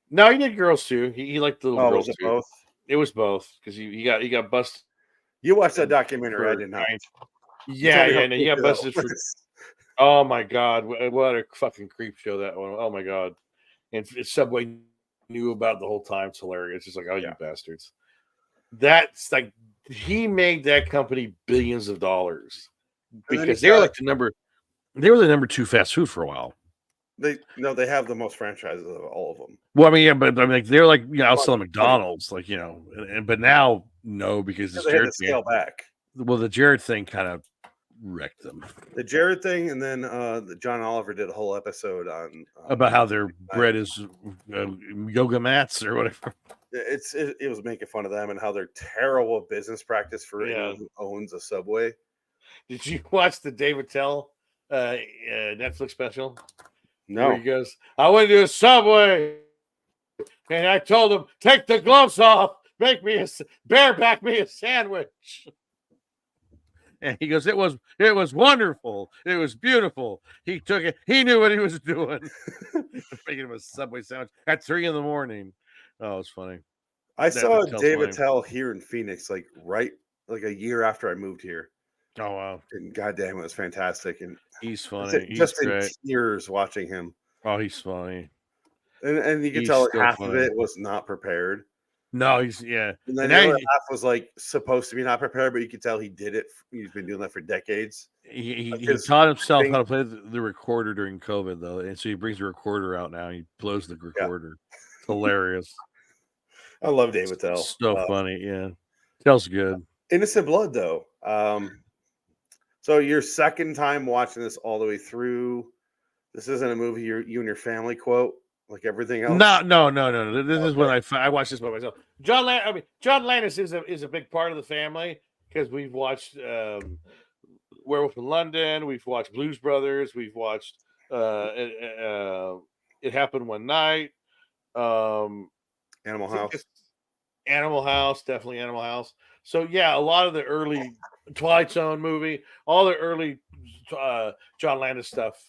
No, he did girls too. He liked the little girls was it too. both? It was both because he got busted. You watched that documentary, I did not. Yeah, no, he got busted for. Oh my god, what a fucking creep show that one! Oh my god, and Subway knew about the whole time. It's hilarious. It's just like, oh, you bastards. That's like he made that company billions of dollars because they were like they were the number 2 fast food for a while. They have the most franchises of all of them. Well, I mean, yeah, but I mean, like, they're like, outsell McDonald's, like, but now no, because this They had Jared to scale back. Well, the Jared thing kind of wrecked them. The Jared thing, and then John Oliver did a whole episode on About how their bread is yoga mats or whatever. It was making fun of them and how they're terrible business practice for anyone who owns a Subway. Did you watch the David Tell Netflix special? No. Where he goes, I went to a Subway and I told him, take the gloves off, make me bareback me a sandwich. And he goes, it was wonderful. It was beautiful. He took it. He knew what he was doing. Making him a Subway sandwich at 3 a.m. Oh, it's funny. I saw David Tell here in Phoenix, like a year after I moved here. Oh wow! And goddamn, it was fantastic. And he's funny. Just he's in tears watching him. Oh, he's funny. And you can tell like half of it was not prepared. No, he's And then the other half was like supposed to be not prepared, but you could tell he did it. He's been doing that for decades. He taught himself how to play the recorder during COVID, though, and so he brings the recorder out now. He blows the recorder. It's hilarious. I love David Tell. So funny, yeah. Tell's good. Innocent Blood, though. So your second time watching this all the way through. This isn't a movie you and your family quote like everything else. No. This is when I watched this by myself. John Landis is a big part of the family because we've watched Werewolf in London. We've watched Blues Brothers. We've watched It Happened One Night. Animal House. Animal House, definitely Animal House. So yeah, a lot of the early Twilight Zone movie, all the early John Landis stuff.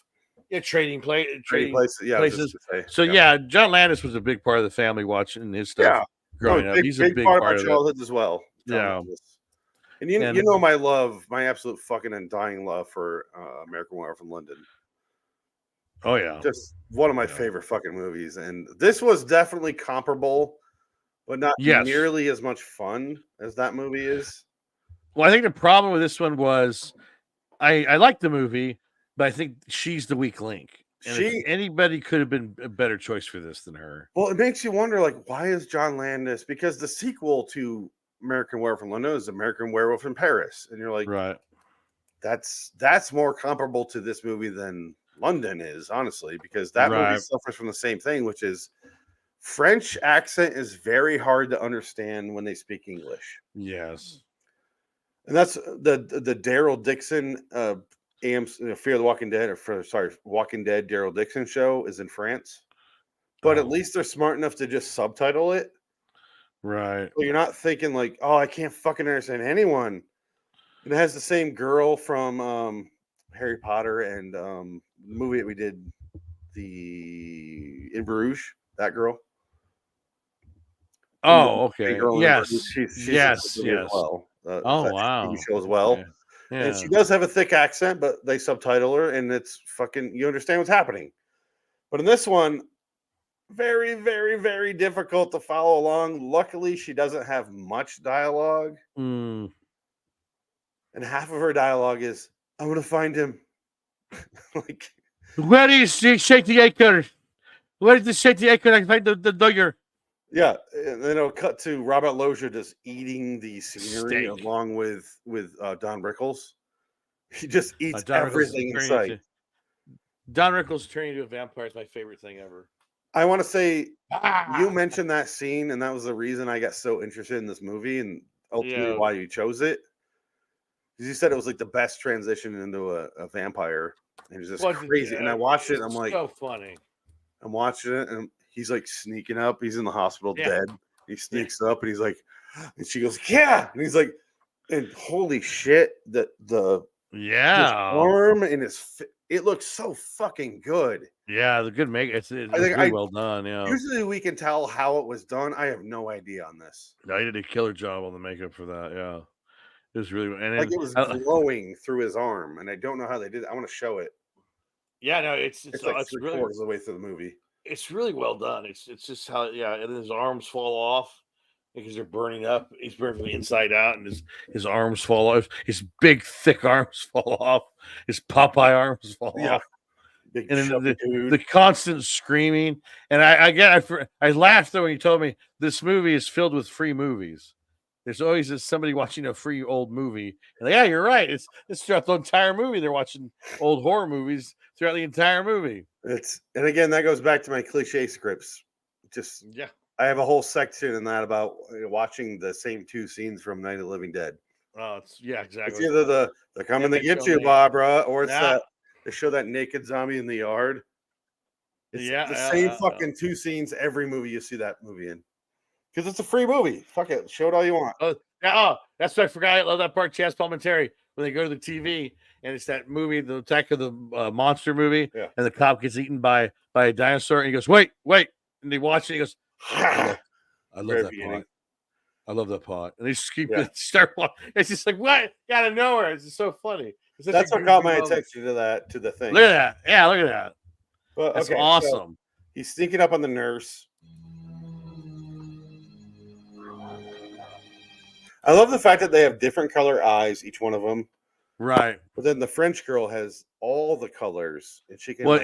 Yeah, trading places. So yeah, John Landis was a big part of the family watching his stuff growing up. He's a big part of my childhood as well. Yeah. And you know my absolute fucking undying love for American Werewolf in London. Oh yeah, just one of my favorite fucking movies. And this was definitely comparable, but not nearly as much fun as that movie is. Well, I think the problem with this one was I like the movie, but I think she's the weak link. And anybody could have been a better choice for this than her. Well, it makes you wonder, like, why is John Landis? Because the sequel to American Werewolf in London is American Werewolf in Paris, and you're like, right? That's more comparable to this movie than London is, honestly, because that movie suffers from the same thing, which is French accent is very hard to understand when they speak English. Yes, and that's the Daryl Dixon Fear the Walking Dead, Walking Dead Daryl Dixon show is in France, but at least they're smart enough to just subtitle it. Right. So you're not thinking like, oh, I can't fucking understand anyone. And it has the same girl from Harry Potter and the movie that we did, In Bruges, that girl. Oh, okay. Yes. She's yes. Well. Wow. TV show as well. Okay. Yeah. And she does have a thick accent, but they subtitle her, and it's fucking, you understand what's happening. But in this one, very, very, very difficult to follow along. Luckily, she doesn't have much dialogue. And half of her dialogue is, I'm going to find him. Like, where is the shake the acre? Where is the shake the acre? I find the dugger. Yeah, and then it'll cut to Robert Loggia just eating the scenery along with Don Rickles. He just eats everything in sight. Don Rickles turning into a vampire is my favorite thing ever. I want to say you mentioned that scene, and that was the reason I got so interested in this movie, and ultimately why you chose it. Because you said it was like the best transition into a vampire, and it's just crazy. And I watched it, and I'm like, so funny. I'm watching it, and he's like sneaking up. He's in the hospital dead. He sneaks up, and he's like, and she goes, yeah. And he's like, and holy shit, the his arm and it looks so fucking good. Yeah, the good make it's really well done. Yeah. Usually we can tell how it was done. I have no idea on this. No, he did a killer job on the makeup for that. Yeah. It was really like it was glowing through his arm, and I don't know how they did it. I want to show it. Yeah, no, it's like really quarters of the way through the movie. It's really well done. It's just how and his arms fall off, because they're burning up. He's burning from the inside out, and his arms fall off. His big, thick arms fall off. His Popeye arms fall off. Big And then chubby dude. the constant screaming. And I laughed though when you told me this movie is filled with free movies. There's always somebody watching a free old movie. And yeah, you're right. It's throughout the entire movie. They're watching old horror movies throughout the entire movie. And again, that goes back to my cliche scripts. Just Yeah. I have a whole section in that about watching the same 2 scenes from Night of the Living Dead. Oh, yeah, It's exactly. either they're coming to get you, Barbara, or it's that they show that naked zombie in the yard. It's the same fucking 2 scenes every movie you see that movie in. Because it's a free movie. Fuck it. Show it all you want. That's what I forgot. I love that part. Chaz Palminteri, when they go to the TV and it's that movie, the Attack of the Monster movie, and the cop gets eaten by a dinosaur, and he goes, "Wait," and they watch it. And he goes, "I love that part. I love that part." And they just keep start. It's just like what out of nowhere. It's just so funny. That's what caught my attention to the thing. Look at that. Yeah, look at that. Well, that's awesome. So he's sneaking up on the nurse. I love the fact that they have different color eyes, each one of them. Right. But then the French girl has all the colors, and she can. Well,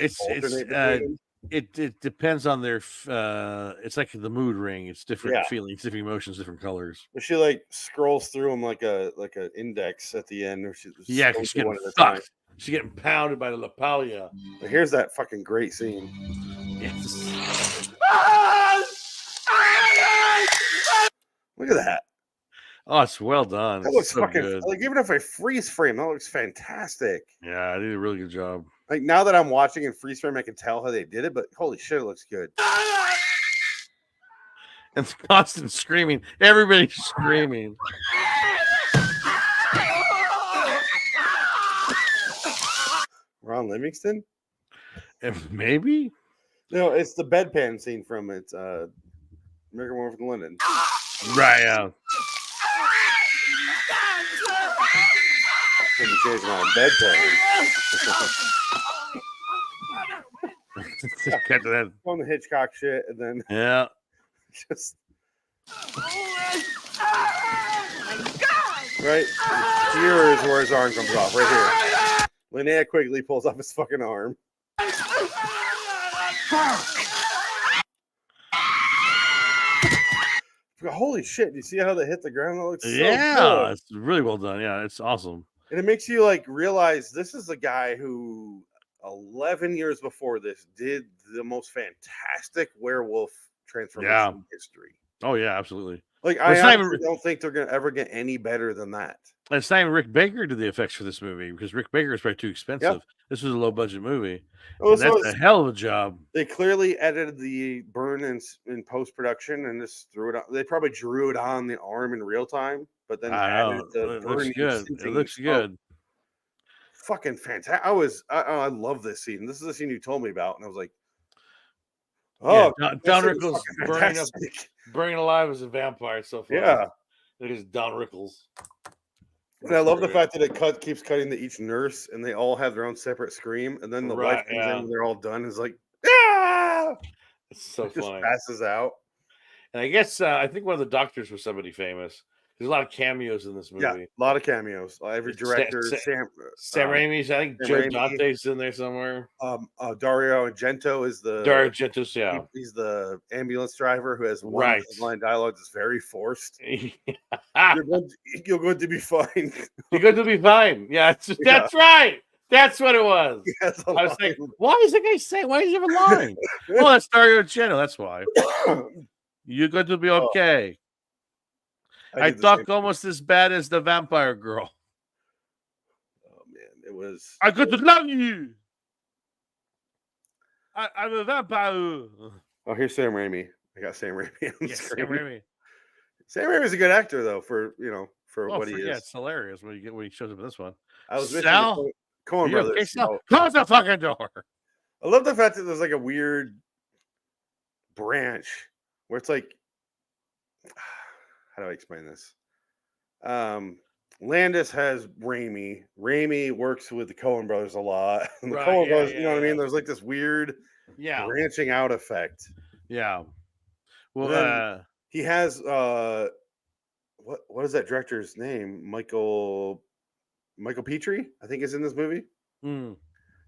it depends on their. It's like the mood ring. It's different feelings, different emotions, different colors. But she like scrolls through them like an index at the end, or she's getting fucked. She's getting pounded by the Lapalia. But here's that fucking great scene. Yes. Look at that. Oh, it's well done. That looks so fucking good. like even if I freeze frame, that looks fantastic. Yeah, I did a really good job. Like now that I'm watching in freeze frame, I can tell how they did it, but holy shit, it looks good. And it's constant screaming. Everybody's screaming. Ron Livingston? Maybe? No, it's the bedpan scene from American Werewolf in London. Right, yeah. Let me change my bedpan. Cut to that. On the Hitchcock shit, and then just right here is where his arm comes off. Right here, Linnea Quigley pulls off his fucking arm. Holy shit! Do you see how they hit the ground? That looks so good. It's really well done. Yeah, it's awesome. And it makes you like realize this is a guy who 11 years before this did the most fantastic werewolf transformation in history. Oh yeah, absolutely. Like I don't think they're gonna ever get any better than that. And it's not even Rick Baker did the effects for this movie because Rick Baker is probably too expensive. Yep. This was a low budget movie. Well, that's a hell of a job. They clearly edited the burn in post production and just threw it on. They probably drew it on the arm in real time, but then added the it looks good. It looks good. Fucking fantastic! I love this scene. This is the scene you told me about, and I was like, "Oh, Don Rickles burning alive as a vampire." So far, yeah, it is Don Rickles. And I love the fact that it keeps cutting to each nurse, and they all have their own separate scream, and then the wife comes in, and they're all done. Is like, ah! It's so funny. Just passes out. And I guess I think one of the doctors was somebody famous. There's a lot of cameos in this movie. Yeah, a lot of cameos. Every director, Sam Raimi's. I think Joe Dante's in there somewhere. Dario Argento is the he's the ambulance driver who has one line dialogue that's very forced. You're going to be fine. You're going to be fine. Yeah, that's right. That's what it was. I was like, why is the guy saying? Why is he even lying? Oh, that's Dario Argento. That's why. You're going to be okay. I talk almost as bad as the vampire girl. Oh man, it was. I got to love you. I'm a vampire. Oh, here's Sam Raimi. I got Sam Raimi on the screen. Sam Raimi. Sam Raimi's a good actor though, for what he is. Yeah, it's hilarious when he shows up in this one. I was Sal, Coen Brothers. Close the fucking door. I love the fact that there's like a weird branch where it's like. How do I explain this? Landis has Raimi. Raimi works with the Coen Brothers a lot. And the Coen Brothers, you know what I mean? There's like this weird branching out effect. Yeah. Well, he has what is that director's name? Michael Petrie, I think, is in this movie. Mm.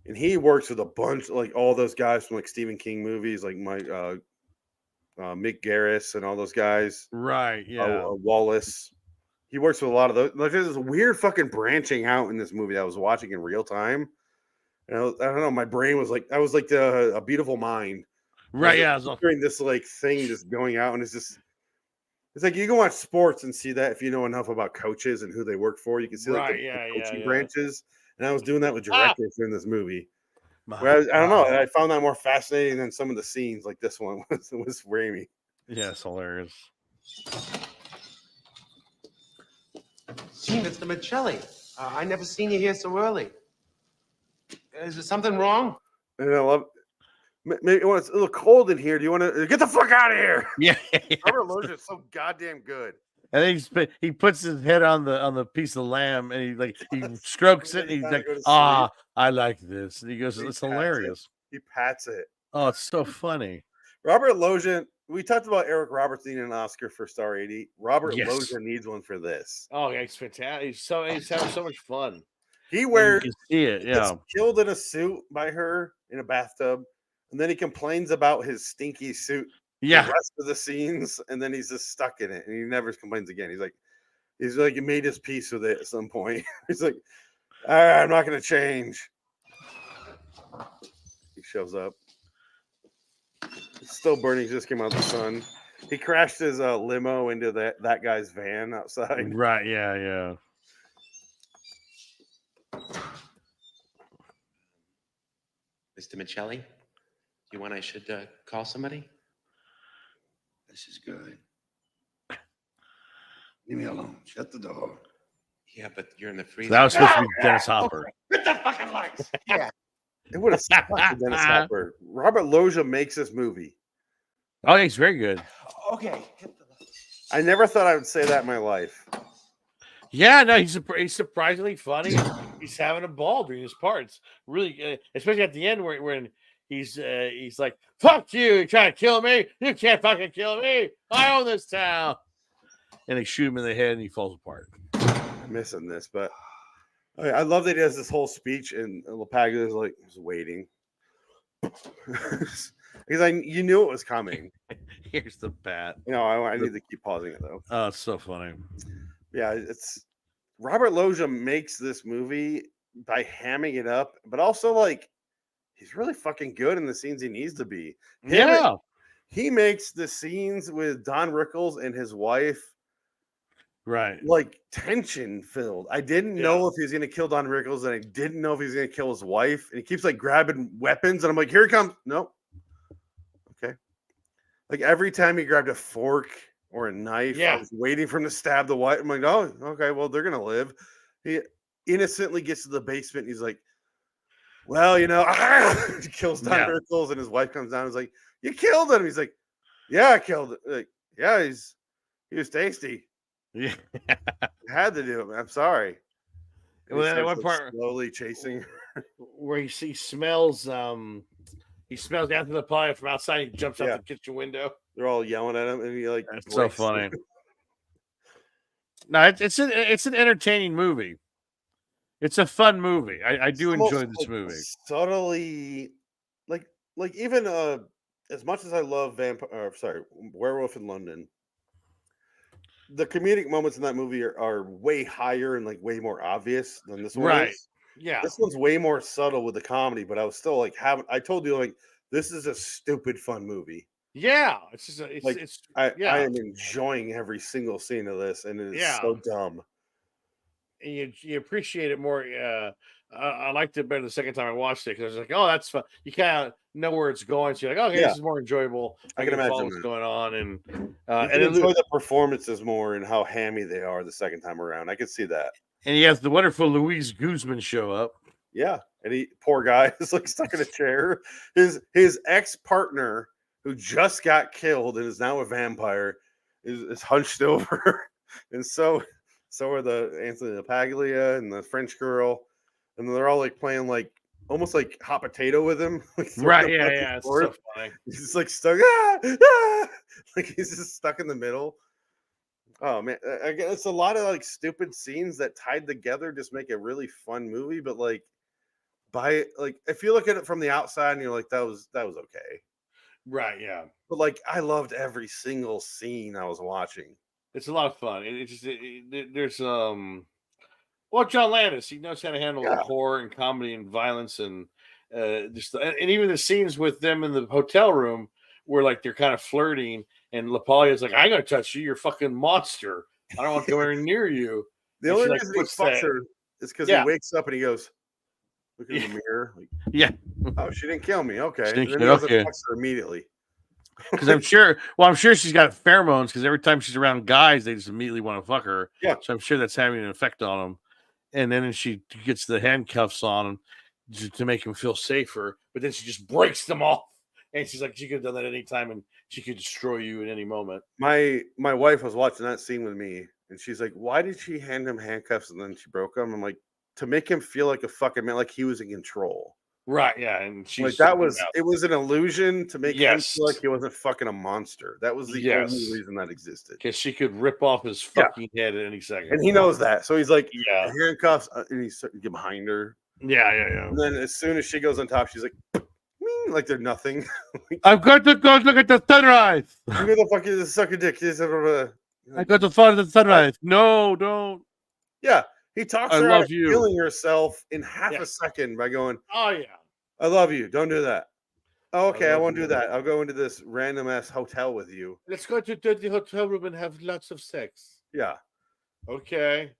And he works with a bunch, like all those guys from like Stephen King movies, like Mick Garris and all those guys. Right. Yeah. Wallace. He works with a lot of those. Like, there's this weird fucking branching out in this movie that I was watching in real time. And I don't know. My brain was like, I was like A Beautiful Mind. Right. Yeah. During this like thing just going out, and it's like you can watch sports and see that if you know enough about coaches and who they work for. You can see like the coaching branches. And I was doing that with directors in this movie. Where I don't know. I found that more fascinating than some of the scenes. Like this one was Raimi. Yeah, it's hilarious. Gee, Mr. Michelli, I never seen you here so early. Is there something wrong? And I love. Maybe when it's a little cold in here, do you want to get the fuck out of here? Yeah. Robert Loggia is so goddamn good. And then he puts his head on the piece of lamb, and he strokes it, and he's like, I like this. And he goes, it's hilarious. He pats it. Oh, it's so funny. Robert Loggia. We talked about Eric Roberts needing an Oscar for Star 80. Robert Loggia needs one for this. Oh, yeah, he's fantastic. He's having so much fun. He wears. You can see it. He Yeah. gets killed in a suit by her in a bathtub, and then he complains about his stinky suit. Yeah. The rest of the scenes, and then he's just stuck in it, and he never complains again. He's like he made his peace with it at some point. He's like, all right, I'm not going to change. He shows up. It's still burning. He just came out of the sun. He crashed his limo into that guy's van outside. Right. Yeah. Yeah. Mr. Michelli, do you want I should call somebody? This is good. Leave me alone. Shut the door. Yeah, but you're in the freezer. That was supposed to be Dennis Hopper. Hit the fucking lights. Yeah. It would have sucked with Dennis Hopper. Robert Loggia makes this movie. Oh, he's very good. Okay. I never thought I would say that in my life. Yeah, no, he's surprisingly funny. He's having a ball during his parts. Really, especially at the end when he's like, "Fuck you! You trying to kill me? You can't fucking kill me! I own this town!" And they shoot him in the head, and he falls apart. I'm missing this, but I love that he has this whole speech, and LaPaglia is like just waiting because you knew it was coming. Here's the bat. You know, I need to keep pausing it though. Oh, it's so funny. Yeah, it's Robert Loggia makes this movie by hamming it up, but also like he's really fucking good in the scenes he needs to be. He makes the scenes with Don Rickles and his wife right like tension filled. I didn't know if he was gonna kill Don Rickles, and I didn't know if he was gonna kill his wife. And he keeps like grabbing weapons, and I'm like, here he comes. Nope. Okay. Like every time he grabbed a fork or a knife, I was waiting for him to stab the wife. I'm like, oh, okay, well, they're gonna live. He innocently gets to the basement, and he's like, well, you know, he kills Don Rickles, and his wife comes down and is like, you killed him. He's like, yeah, I killed it. Like, yeah, he was tasty. Yeah. I had to do it. I'm sorry. Well, then at one part slowly chasing where he smells he smells down to the pie from outside. He jumps out the kitchen window. They're all yelling at him, and he like that's so funny. No, it's an entertaining movie. It's a fun movie. I do enjoy this movie. Subtly, like even as much as I love Werewolf in London, the comedic moments in that movie are way higher and like way more obvious than this one. Right. Is. Yeah. This one's way more subtle with the comedy, but I was still like I told you like this is a stupid fun movie. Yeah. It's just I am enjoying every single scene of this, and it is so dumb. And you appreciate it more. I liked it better the second time I watched it because I was like, oh, that's fun. You kind of know where it's going. So you're like, okay, this is more enjoyable. I can imagine what's going on. And enjoy the performances more and how hammy they are the second time around. I could see that. And he has the wonderful Louise Guzman show up. Yeah. And he, poor guy, is like stuck in a chair. His ex-partner, who just got killed and is now a vampire, is hunched over. And so are the Anthony LaPaglia and the French girl. And they're all like playing like almost like hot potato with him. Like throwing Right? him Yeah, back and yeah. It's forth. so funny. He's just like stuck. Ah, ah! Like he's just stuck in the middle. Oh man, again, it's a lot of like stupid scenes that tied together just make a really fun movie. But like, if you look at it from the outside and you're like, that was okay. Right? Yeah. But like, I loved every single scene I was watching. It's a lot of fun. It just there's well, John Landis, he knows how to handle Yeah. horror and comedy and violence and and even the scenes with them in the hotel room where like they're kind of flirting and LaPolia's like, I ain't gonna touch you, you're a fucking monster. I don't want to go anywhere near you. The And only she, like, reason he puts fucks that- her is because Yeah. he wakes up and he goes, look in Yeah. the mirror. Like, Yeah. oh, she didn't kill me. Okay. didn't And then kill- he goes okay. and fucks her immediately. Because I'm sure she's got pheromones because every time she's around guys, they just immediately want to fuck her. Yeah. So I'm sure that's having an effect on them. And then she gets the handcuffs on him to make him feel safer. But then she just breaks them off. And she's like, she could have done that any time and she could destroy you at any moment. My wife was watching that scene with me, and she's like, "Why did she hand him handcuffs and then she broke them?" I'm like, "To make him feel like a fucking man, like he was in control. Right. Yeah. And she's Like that was it was an illusion to make him Yes. feel like he wasn't fucking a monster. That was the Yes. only reason that existed, because she could rip off his Yeah. fucking head at any second. and he knows that. So he's like, Yeah. handcuffs, and he's get behind her, Yeah. Yeah. and then as soon as she goes on top, she's like, "Meow," like they're nothing. I've got to go look at the sunrise. Who the fuck is suck a dick? I got to follow the sunrise. No, don't. Yeah, he talks I her out love of you. killing herself in half Yeah. a second by going, Oh yeah. I love you. Don't do that. Oh, okay, I love won't you. do that. I'll go into this random ass hotel with you. Let's go to the hotel room and have lots of sex. Yeah. Okay.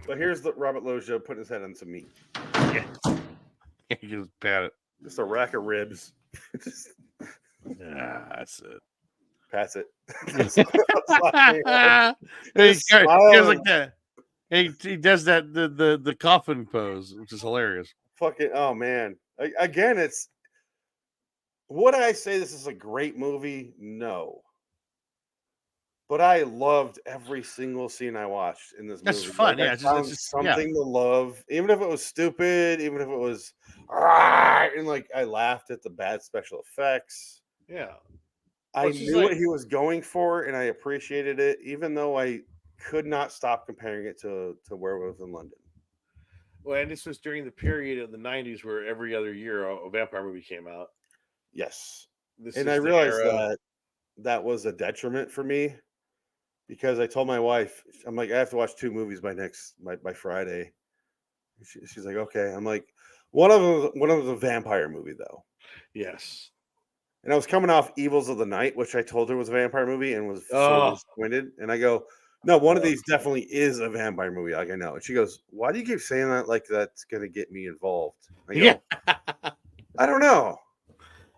But here's the Robert Loggia putting his head on some meat. You just pat it. Just a rack of ribs. Just Yeah, that's it. pass it. He Just goes smiling. like that. He does that the coffin pose, which is hilarious. Fucking oh man. Again, it's would I say this is a great movie? No. But I loved every single scene I watched in this movie. That's fun, I yeah, it's found just- something to love, even if it was stupid, even if it was, and like I laughed at the bad special effects. Yeah. I Well, it's just knew what like- he was going for, and I appreciated it, even though I could not stop comparing it to Werewolf in London. Well, and this was during the period of the '90s where every other year a vampire movie came out. Yes, This and is I the realized era- that was a detriment for me because I told my wife, I'm like, I have to watch 2 movies by Friday. She's like, okay. I'm like, one of them was a vampire movie though, Yes. and I was coming off Evils of the Night, which I told her was a vampire movie, and was so Oh. disappointed. And I go, no, one of these definitely is a vampire movie. Like I know. And she goes, why do you keep saying that? Like that's gonna get me involved. I go, Yeah. I don't know.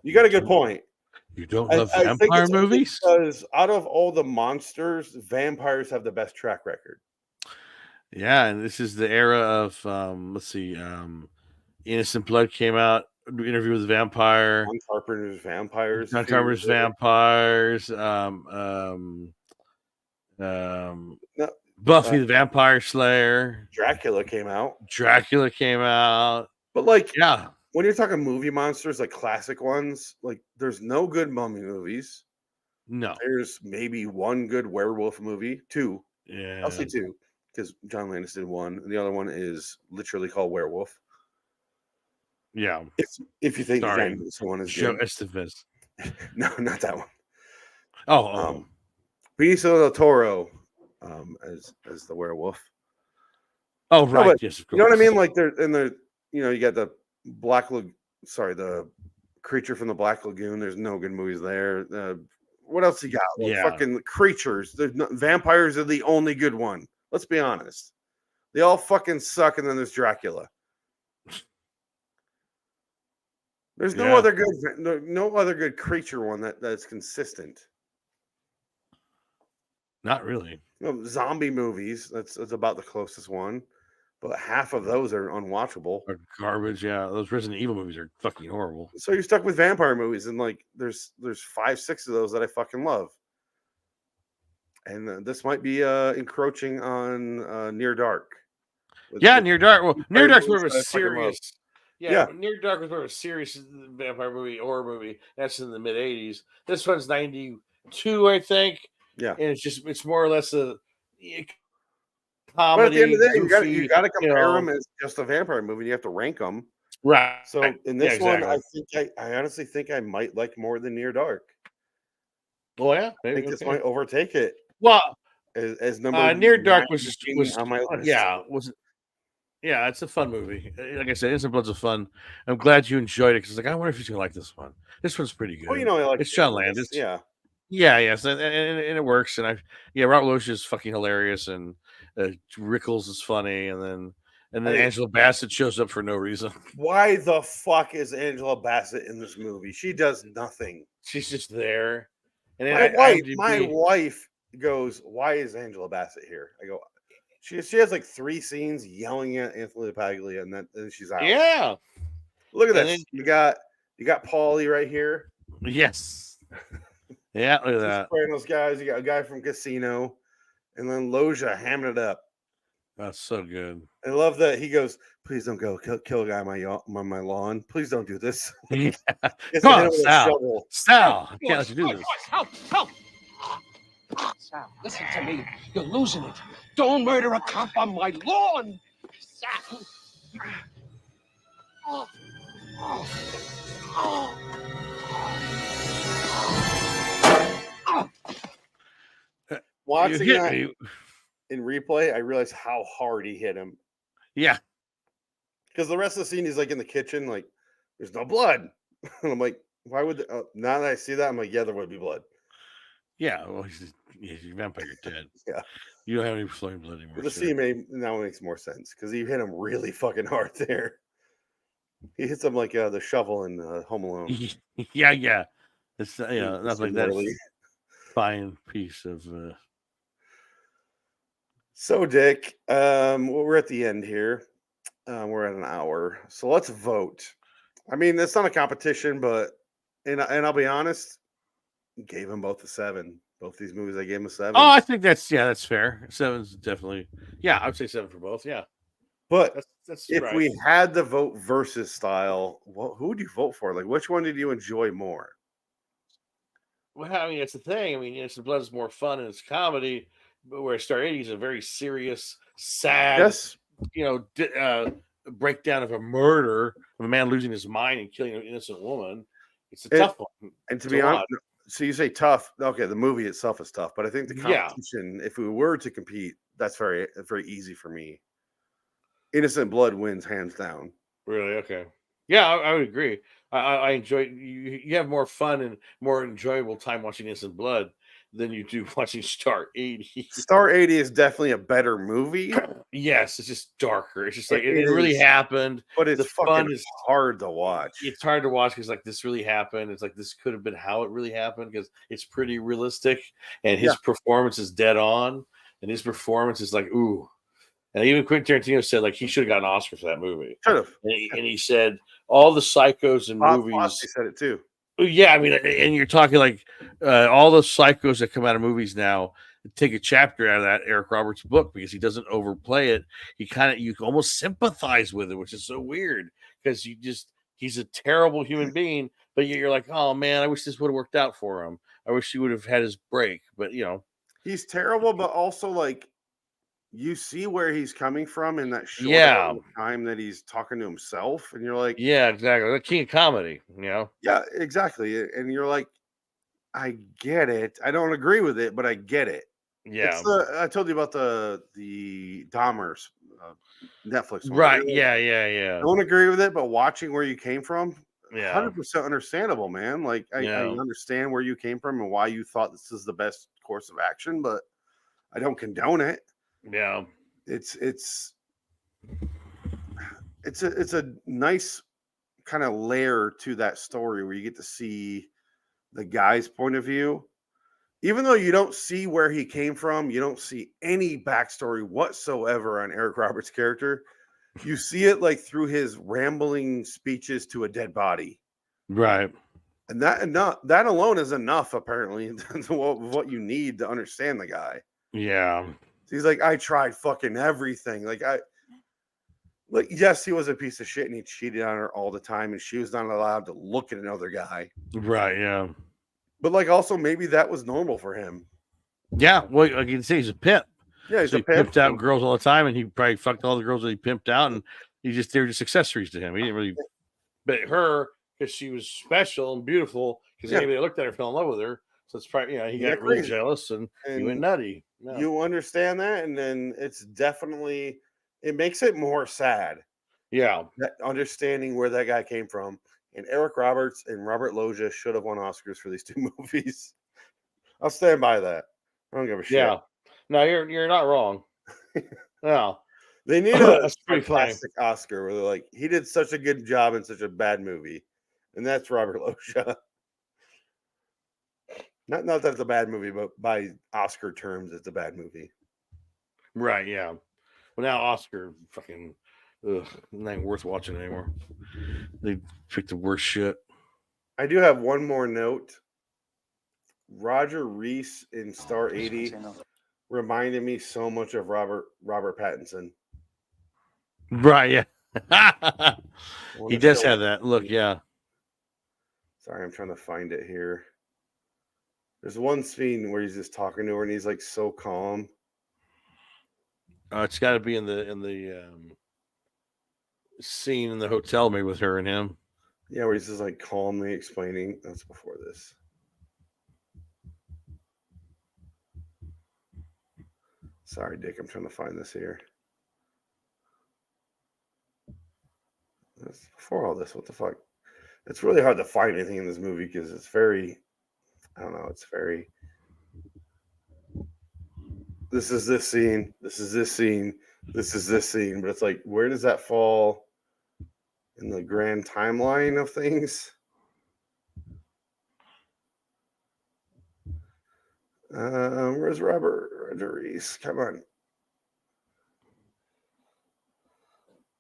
You got a good point. You don't I love think vampire it's only movies? because out of all the monsters, vampires have the best track record. Yeah, and this is the era of let's see, Innocent Blood came out, Interview with the Vampire, John Carpenter's vampires. John Fear Carpenter's of the- Vampires, No, Buffy the Vampire Slayer, Dracula came out. Dracula came out. But like Yeah, when you're talking movie monsters, like classic ones, like there's no good mummy movies. no, There's maybe one good werewolf movie, 2. yeah, I'll say 2 because John Landis did 1, and the other one is literally called Werewolf. yeah. If you think the Sorry. John Landis one is Joe good, Estevez. no, not that one. Oh, Benicio del Toro as the werewolf. oh, right. but Yes, of You know what I course. mean? Like you got the the Creature from the Black Lagoon. There's no good movies there. What else you got? Like Yeah. fucking creatures. Vampires are the only good one. Let's be honest. They all fucking suck, and then there's Dracula. There's no Yeah. other good creature one that's consistent. Not really. Zombie movies. That's about the closest one, but half of those are unwatchable. Or garbage. Yeah, those Resident Evil movies are fucking horrible. So you're stuck with vampire movies, and like there's 5, 6 of those that I fucking love. And this might be encroaching on Near Dark. Yeah, Near Dark. Well, Near Vampire Dark's more of a movies that I fucking love. serious. Yeah, Near Dark was more of a serious vampire movie, horror movie. That's in the mid '80s. This one's '92, I think. Yeah. And it's more or less a But at the end comedy, of the day, goofy. you got to compare them as just a vampire movie. You have to rank them. Right. So in this one, exactly. I honestly think I might like more than Near Dark. Oh yeah, I think this might overtake it. Well, as number Near Dark was on my list. Yeah, it's a fun movie. Like I said, Innocent Blood's a fun. I'm glad you enjoyed it because like I wonder if he's gonna like this one. This one's pretty good. Well, I like it's John Landis. Yeah. Yeah, yes, and it works. And Robert Loach is fucking hilarious, and Rickles is funny, and then Angela Bassett shows up for no reason. Why the fuck is Angela Bassett in this movie? She does nothing. She's just there. And my wife goes, "Why is Angela Bassett here?" I go, She has like 3 scenes yelling at Anthony Paglia, and then she's out. Yeah. Look at this. You got Paulie right here. Yes. Yeah, look at that. Those guys. You got a guy from Casino, and then Loja hamming it up. That's so good. I love that he goes, "Please don't go kill a guy on my lawn. Please don't do this." Yeah. Come on, Sal. I can't let you do this. Help! Sal, listen to me. You're losing it. Don't murder a cop on my lawn. Sal. Watching that in replay, I realized how hard he hit him. Yeah. Because the rest of the scene, he's like in the kitchen, like, there's no blood. And I'm like, why would now that I see that, I'm like, yeah, there would be blood. Yeah, well, he's a vampire dead. Yeah. You don't have any flowing blood anymore. The scene now makes more sense because he hit him really fucking hard there. He hits him like the shovel in Home Alone. Yeah. It's not like that. Fine piece of. So, Dick, we're at the end here. We're at an hour, so let's vote. I mean, it's not a competition, but and I'll be honest, gave them both a 7. Both these movies, I gave them a 7. Oh, I think that's fair. 7's definitely, I would say 7 for both. Yeah, but that's if right. we had the vote versus style, who would you vote for? Like, which one did you enjoy more? Well, I mean, it's the thing. I mean, Innocent Blood is more fun and it's comedy, but where Star 80 is a very serious, sad, breakdown of a murder of a man losing his mind and killing an innocent woman. It's a tough one. And to be honest, so you say tough. Okay, the movie itself is tough, but I think the competition, if we were to compete, that's very easy for me. Innocent Blood wins hands down. Really? Okay. Yeah, I would agree. I enjoy you have more fun and more enjoyable time watching Innocent Blood than you do watching Star 80. Star 80 is definitely a better movie. Yes, it's just darker. It's just like it really happened. But it's fucking hard to watch. It's hard to watch because like this really happened. It's like this could have been how it really happened because it's pretty realistic and his performance is dead on. And his performance is like, ooh. And even Quentin Tarantino said like he should have gotten an Oscar for that movie. Should have. And he said all the psychos in movies. He said it too. Yeah, I mean, and you're talking like all the psychos that come out of movies now take a chapter out of that Eric Roberts book because he doesn't overplay it. You can almost sympathize with it, which is so weird because he's a terrible human being, but you're like, oh man, I wish this would have worked out for him. I wish he would have had his break, but he's terrible, but also like you see where he's coming from in that short time that he's talking to himself, and you're like, yeah, exactly, the king of comedy, yeah, exactly, and you're like, I get it. I don't agree with it, but I get it. Yeah, I told you about the Dahmer's Netflix one. Right? Like, yeah. I don't agree with it, but watching where you came from, 100% understandable, man. Like I understand where you came from and why you thought this is the best course of action, but I don't condone it. Yeah, it's a nice kind of layer to that story where you get to see the guy's point of view, even though you don't see where he came from. You don't see any backstory whatsoever on Eric Roberts' character. You see it like through his rambling speeches to a dead body, right? And that alone is enough, apparently, to what you need to understand the guy. Yeah. He's like, I tried fucking everything. Like Like, yes, he was a piece of shit and he cheated on her all the time, and she was not allowed to look at another guy. Right, yeah. But like, also maybe that was normal for him. Yeah, well, like you can see, he's a pimp. Yeah, he's So a he pimp. pimped out girls all the time, and he probably fucked all the girls that he pimped out, and they were just accessories to him. He didn't really, but her, because she was special and beautiful, because Yeah. anybody that looked at her fell in love with her. So it's probably, he Yeah, got real crazy. jealous and he went And nutty. Yeah. you understand that, and then it's definitely, it makes it more sad. Yeah. That understanding where that guy came from. And Eric Roberts and Robert Loggia should have won Oscars for these 2 movies. I'll stand by that. I don't give a shit. Yeah. No, you're not wrong. No. They need a That's pretty funny. fantastic Oscar where they're like, he did such a good job in such a bad movie. And that's Robert Loggia. Not that it's a bad movie, but by Oscar terms, it's a bad movie. Right, yeah. Well, now Oscar fucking not worth watching anymore. They picked the worst shit. I do have one more note. Roger Reese in Star 80 reminded me so much of Robert Pattinson. Right, yeah. I He wanna does show- have that look, yeah. Sorry, I'm trying to find it here. There's one scene where he's just talking to her and he's like so calm. It's got to be in the scene in the hotel, maybe with her and him. Yeah, where he's just like calmly explaining. That's before this. Sorry, Dick. I'm trying to find this here. That's before all this. What the fuck? It's really hard to find anything in this movie because it's very, I don't know. It's very. This is this scene. This is this scene. This is this scene. But it's like, where does that fall in the grand timeline of things? Where's Roger Reese? Come on.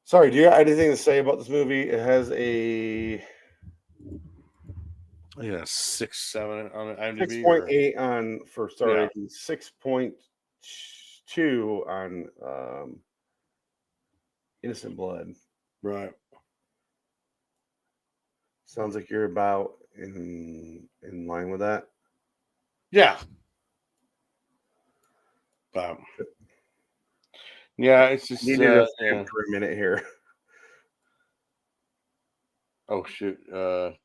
Sorry, do you have anything to say about this movie? It has a Yeah, 6, 7 on IMDb. 6.8 on for Star Yeah. rating, 6.2 on Innocent Blood. Right. Sounds like you're about in line with that. Yeah. Yeah, it's just Needed a yeah. stamp for a minute here. Oh shoot. Oh,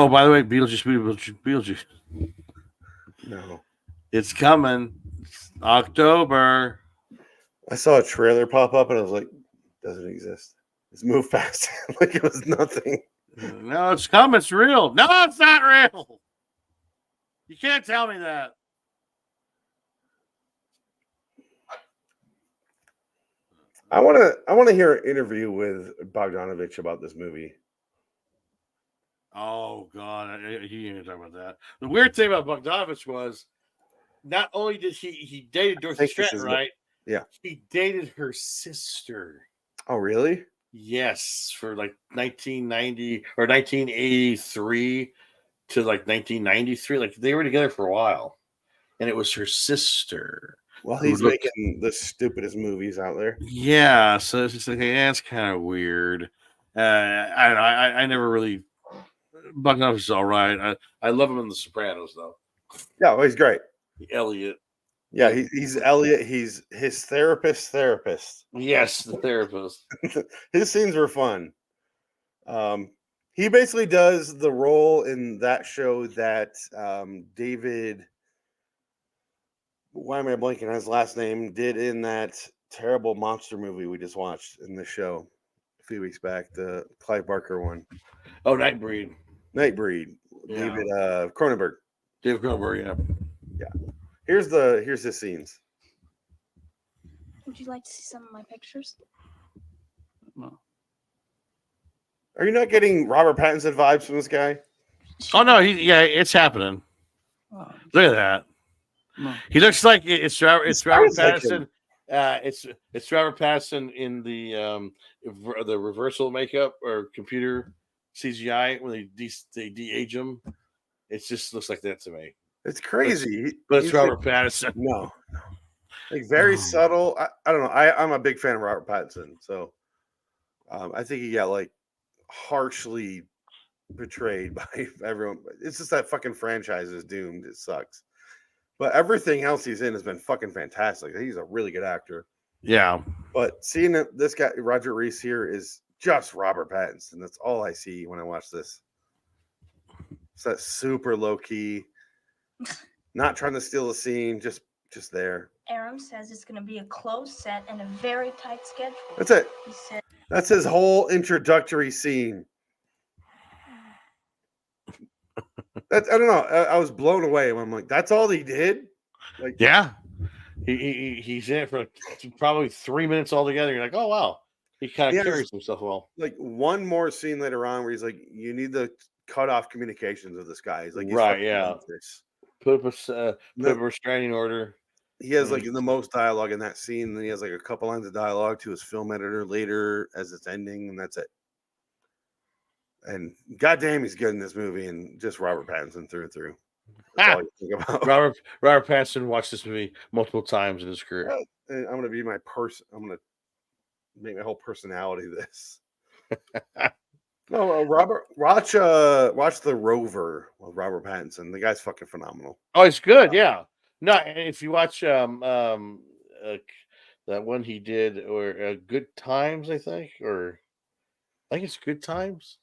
by the way, Beetlejuice. No, It's coming. It's October. I saw a trailer pop up and I was like, doesn't exist. It's moved fast like it was nothing. No, it's coming. It's real. No, it's not real. You can't tell me that. I want to hear an interview with Bogdanovich about this movie. Oh God, he ain't talk about that. The weird thing about Bogdanovich was, not only did he dated Dorothy think this Stratton, is right? yeah. He dated her sister. Oh, really? Yes, for like 1990 or 1983 to like 1993. Like they were together for a while, and it was her sister. Well, he's Who looked- making the stupidest movies out there. Yeah, so it's just like, yeah, it's kind of weird. I don't know. I never really. Bogdanovich is all right. I love him in The Sopranos, though. Yeah, well, he's great. Elliot. Yeah, he's Elliot. He's his therapist. Yes, the therapist. His scenes were fun. He basically does the role in that show that David, why am I blanking on his last name, did in that terrible monster movie we just watched in the show a few weeks back, the Clive Barker one. Oh, Nightbreed. Nightbreed. Yeah. David Cronenberg. David Cronenberg, yeah. Here's his scenes. Would you like to see some of my pictures? Are you not getting Robert Pattinson vibes from this guy? Oh no, it's happening. Oh. Look at that. No. He looks like it's Robert sounds like Pattinson. It's Robert Pattinson in the reversal makeup or computer CGI when they de-age him. It just looks like that to me. It's crazy. But it's He's Robert Pattinson. No. Like very subtle. I don't know. I'm a big fan of Robert Pattinson, so I think he got like harshly portrayed by everyone. It's just that fucking franchise is doomed. It sucks. But everything else he's in has been fucking fantastic. He's a really good actor. Yeah. But seeing this guy, Roger Reese, here is just Robert Pattinson. That's all I see when I watch this. It's that super low key, not trying to steal the scene, just there. Aram says it's going to be a closed set and a very tight schedule. That's it. He said, That's his whole introductory scene. I don't know. I was blown away when I'm like, that's all he did? Like, Yeah. He's in it for probably 3 minutes altogether. You're like, oh wow. He kind of carries himself well. Like one more scene later on where he's like, you need to cut off communications with this guy. He's like, he's right, yeah. Put up a restraining order. He has like the most dialogue in that scene, and then he has like a couple lines of dialogue to his film editor later as it's ending, and that's it. And goddamn, he's good in this movie, and just Robert Pattinson through and through. That's all you think about. Robert Pattinson watched this movie multiple times in his career. And I'm gonna be my person. I'm gonna make my whole personality this. No, watch The Rover with Robert Pattinson. The guy's fucking phenomenal. Oh, he's good. Yeah. No, if you watch that one he did, or Good Times, I think it's Good Times.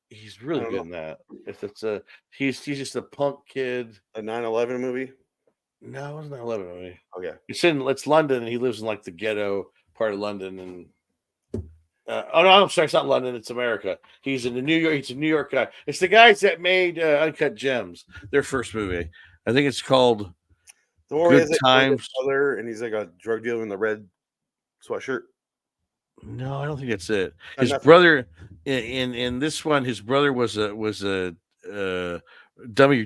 He's really good in that. If it's he's just a punk kid. A 9/11 movie? No, it wasn't an 11 movie. Okay. It's London, and he lives in like the ghetto part of London, and oh no, I'm sorry, it's not London, it's America. He's in New York. He's a New York guy. It's the guys that made Uncut Gems, their first movie. I think it's called Good Times. Brother, and he's like a drug dealer in the red sweatshirt. No, I don't think that's it. His brother in this one, his brother was a dummy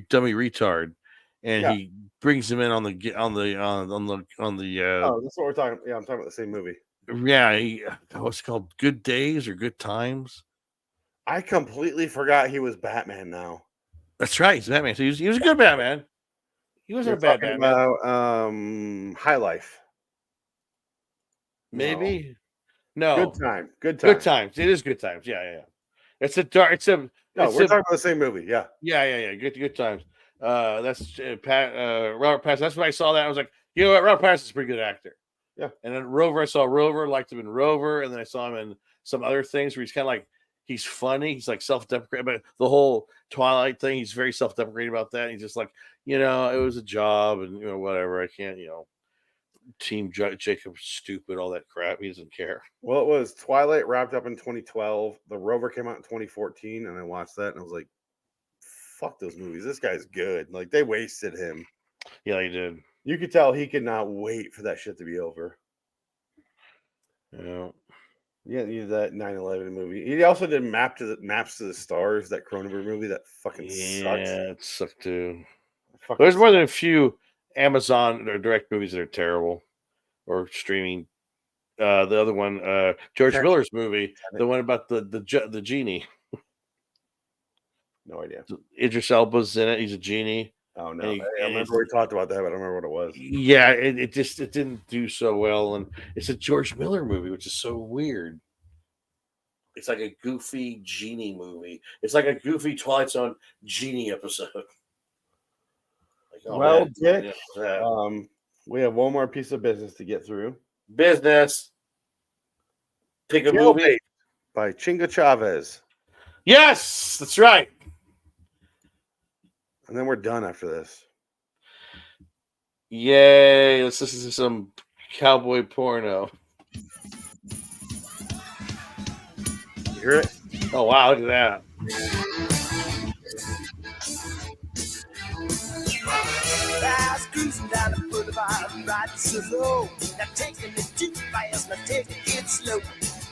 retard, and he brings him in on the. Oh, that's what we're talking. Yeah, I'm talking about the same movie. Yeah, what's it called? Good Days or Good Times? I completely forgot he was Batman. Now that's right, he's Batman. So he was a good Batman. He wasn't a bad Batman. About High Life. Maybe. No. Good times. It is Good Times. Yeah. It's a dark. We're talking about the same movie. Yeah. Yeah. Good Times. That's Robert Pattinson. That's when I saw that. I was like, you know what? Robert Pattinson's a pretty good actor. Yeah. And then Rover, I saw Rover, liked him in Rover, and then I saw him in some other things where he's kind of like, he's funny. He's like self-deprecating, but the whole Twilight thing, he's very self-deprecating about that. He's just like, it was a job, and whatever. I can't, Team Jacob's stupid, all that crap. He doesn't care. Well, it was Twilight wrapped up in 2012. The Rover came out in 2014, and I watched that, and I was like, fuck those movies. This guy's good. Like, they wasted him. Yeah, they did. You could tell he could not wait for that shit to be over. Yeah. Yeah, that 9/11 movie. He also did Maps to the Stars, that Cronenberg movie that fucking sucks. Yeah, it sucked too. There's more than a few Amazon or direct movies that are terrible or streaming. The other one, George Miller's movie, the one about the genie. No idea. Idris Elba's in it. He's a genie. Oh no! I remember we talked about that, but I don't remember what it was. Yeah, it didn't do so well, and it's a George Miller movie, which is so weird. It's like a goofy genie movie. It's like a goofy Twilight Zone genie episode. Dick, we have one more piece of business to get through. Business. Pick a movie by Chinga Chavez. Yes, that's right. And then we're done after this. Yay! Let's listen to some cowboy porno. You hear it? Oh wow! Look at that. Cruising down the boulevard, riding so low. Now taking it too fast, now taking it slow.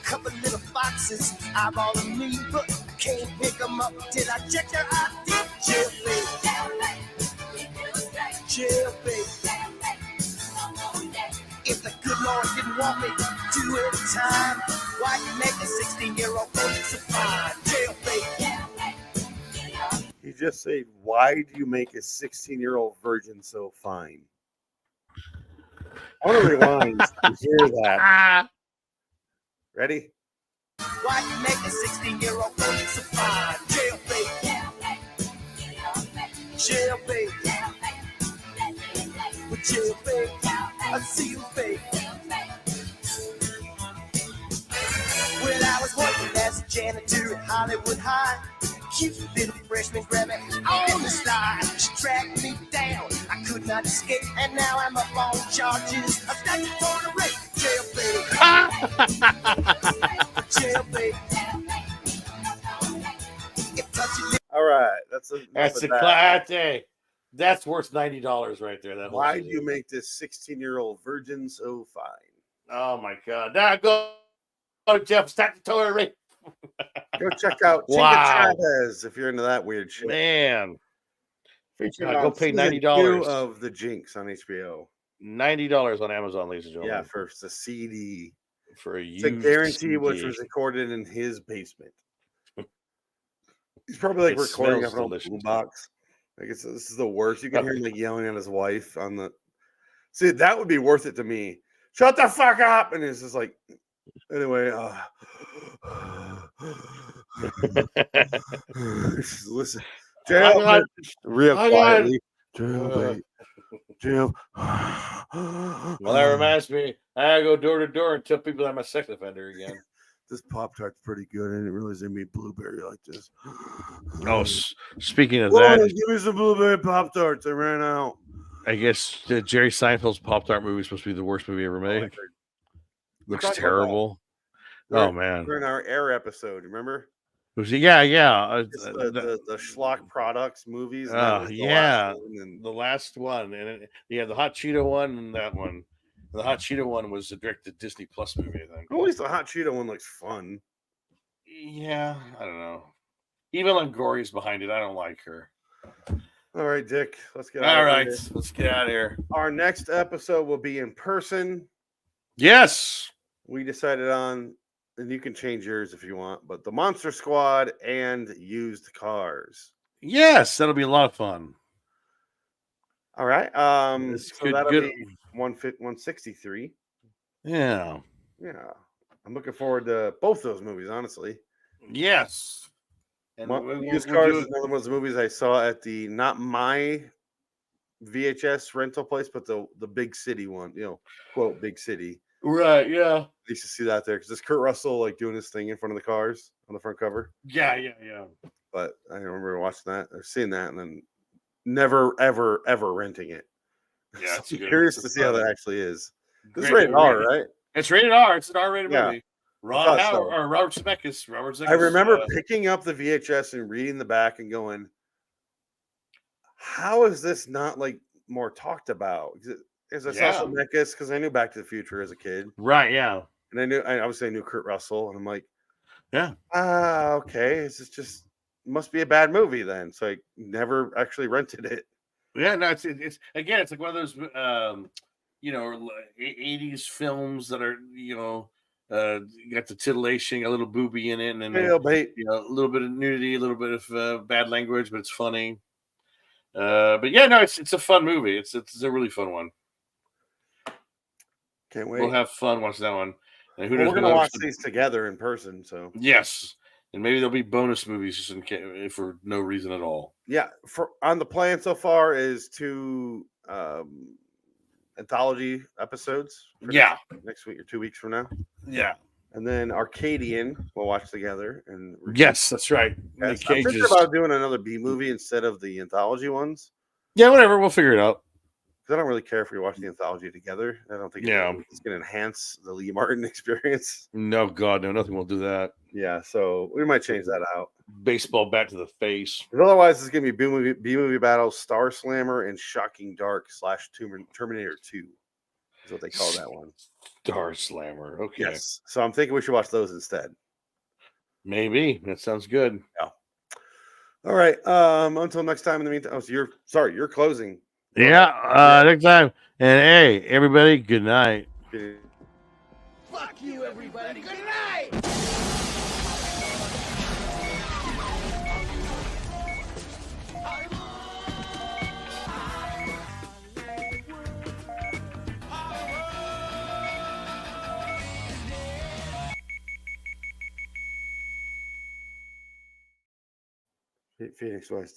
Couple little foxes eyeballing me, but I can't pick them up till I check their ID. Jailbait. If the good Lord didn't want me to at a time, why you make a 16-year-old virgin so fine? Jailbait. He just said, why do you make a 16-year-old virgin so fine? I want to rewind to hear that. Ready? Why you make a 16-year-old girl look so fine? Jailbait. Jailbait. With jailbait. I see you, babe. Well, I was working as a janitor at Hollywood High. Cute little freshman grabbing on the slide. She tracked me down. I could not escape, and now I'm up on charges of statutory rape. Jailbait. Jailbait. If touching All right, that's That's a class. That's worth $90 right there. That whole Why do CD. you make this 16-year-old virgin so fine? Oh my God! Now go, Jeff. Statutory rape. Go check out Chinga Wow. Chavez if you're into that weird shit. Man, Featured go on pay season $90 2 of The Jinx on HBO. $90 on Amazon, ladies and Yeah, gentlemen. for the CD. For a It's a used guarantee CD. which was recorded in his basement. He's probably like It recording up smells an old delicious. boombox. Like this is the worst. You can hear him like yelling at his wife on the. See, that would be worth it to me. Shut the fuck up! And it's just like, anyway. Listen, jail, real quietly. Jailbait. Jail. Well, that reminds me. I gotta go door to door and tell people I'm a sex offender again. This Pop-Tart's pretty good. I didn't realize they made blueberry like this. Oh, speaking of Whoa, that, give me some blueberry Pop-Tarts. I ran out. I guess the Jerry Seinfeld's Pop Tart movie is supposed to be the worst movie ever made. Looks talked about terrible. We're- Oh man, We're in our air episode, remember? yeah. It's the schlock products movies. and that was the last one, and the last one, and the Hot Cheeto one, and that one. The Hot Cheeto one was a direct Disney Plus movie, I think. at least the Hot Cheeto one looks fun. Yeah, I don't know. Even Longoria's behind it. I don't like her. All right, Dick, let's get out All of right, here. let's get out of here. Our next episode will be in person. Yes. We decided on, and you can change yours if you want, but the Monster Squad and used cars. Yes, that'll be a lot of fun. All right. It's So good- that'll good. be 163. Yeah. Yeah. I'm looking forward to both those movies, honestly. Yes. And Used Cars is another one of those movies I saw at the not my VHS rental place, but the big city one, quote big city. Right, yeah. I used to see that there because it's Kurt Russell like doing his thing in front of the cars on the front cover. Yeah. But I remember watching that or seeing that and then never ever renting it. Yeah, So it's I'm good. curious It's to a see how fun- that actually is. This is Great rated R, movie. right? It's rated R. It's an R-rated Yeah. movie. thought so. Or Robert Zemeckis. I remember picking up the VHS and reading the back and going, how is this not like more talked about? Is it Yeah. Sacha Zemeckis? Because I knew Back to the Future as a kid. Right, yeah. And I obviously knew Kurt Russell. And I'm like, Yeah. Okay. This is just must be a bad movie then. So I never actually rented it. Yeah, no, it's again, it's like one of those 80s films that are, got the titillation, a little booby in it, and then Jailbait. a little bit of nudity, a little bit of bad language, but it's funny. But yeah, no, it's a fun movie. It's a really fun one. Can't wait. We'll have fun watching that one. And who Well, knows? we're gonna watch these together in person. So Yes, and maybe there'll be bonus movies just in case, for no reason at all. yeah, on the plan so far is 2 anthology episodes. for Yeah, next week or 2 weeks from now, yeah, and then Arcadian we'll watch together. And yes, that's right. yes, Nick I'm Cage thinking is- about doing another B movie instead of the anthology ones yeah, whatever. We'll figure it out. because I don't really care if we watch the anthology together. I don't think it's going to enhance the Lee Martin experience. No, God, no, nothing will do that. Yeah, so we might change that out. Baseball bat to the face. 'Cause otherwise, it's going to be B movie battle, Star Slammer, and Shocking Dark / Terminator 2 is what they call that one. Star Slammer. Okay. Yes. So I'm thinking we should watch those instead. Maybe. That sounds good. All right. Until next time. In the meantime, you're closing. Yeah. Next time. And hey, everybody, good night. Fuck you, everybody. Good night. Phoenix West.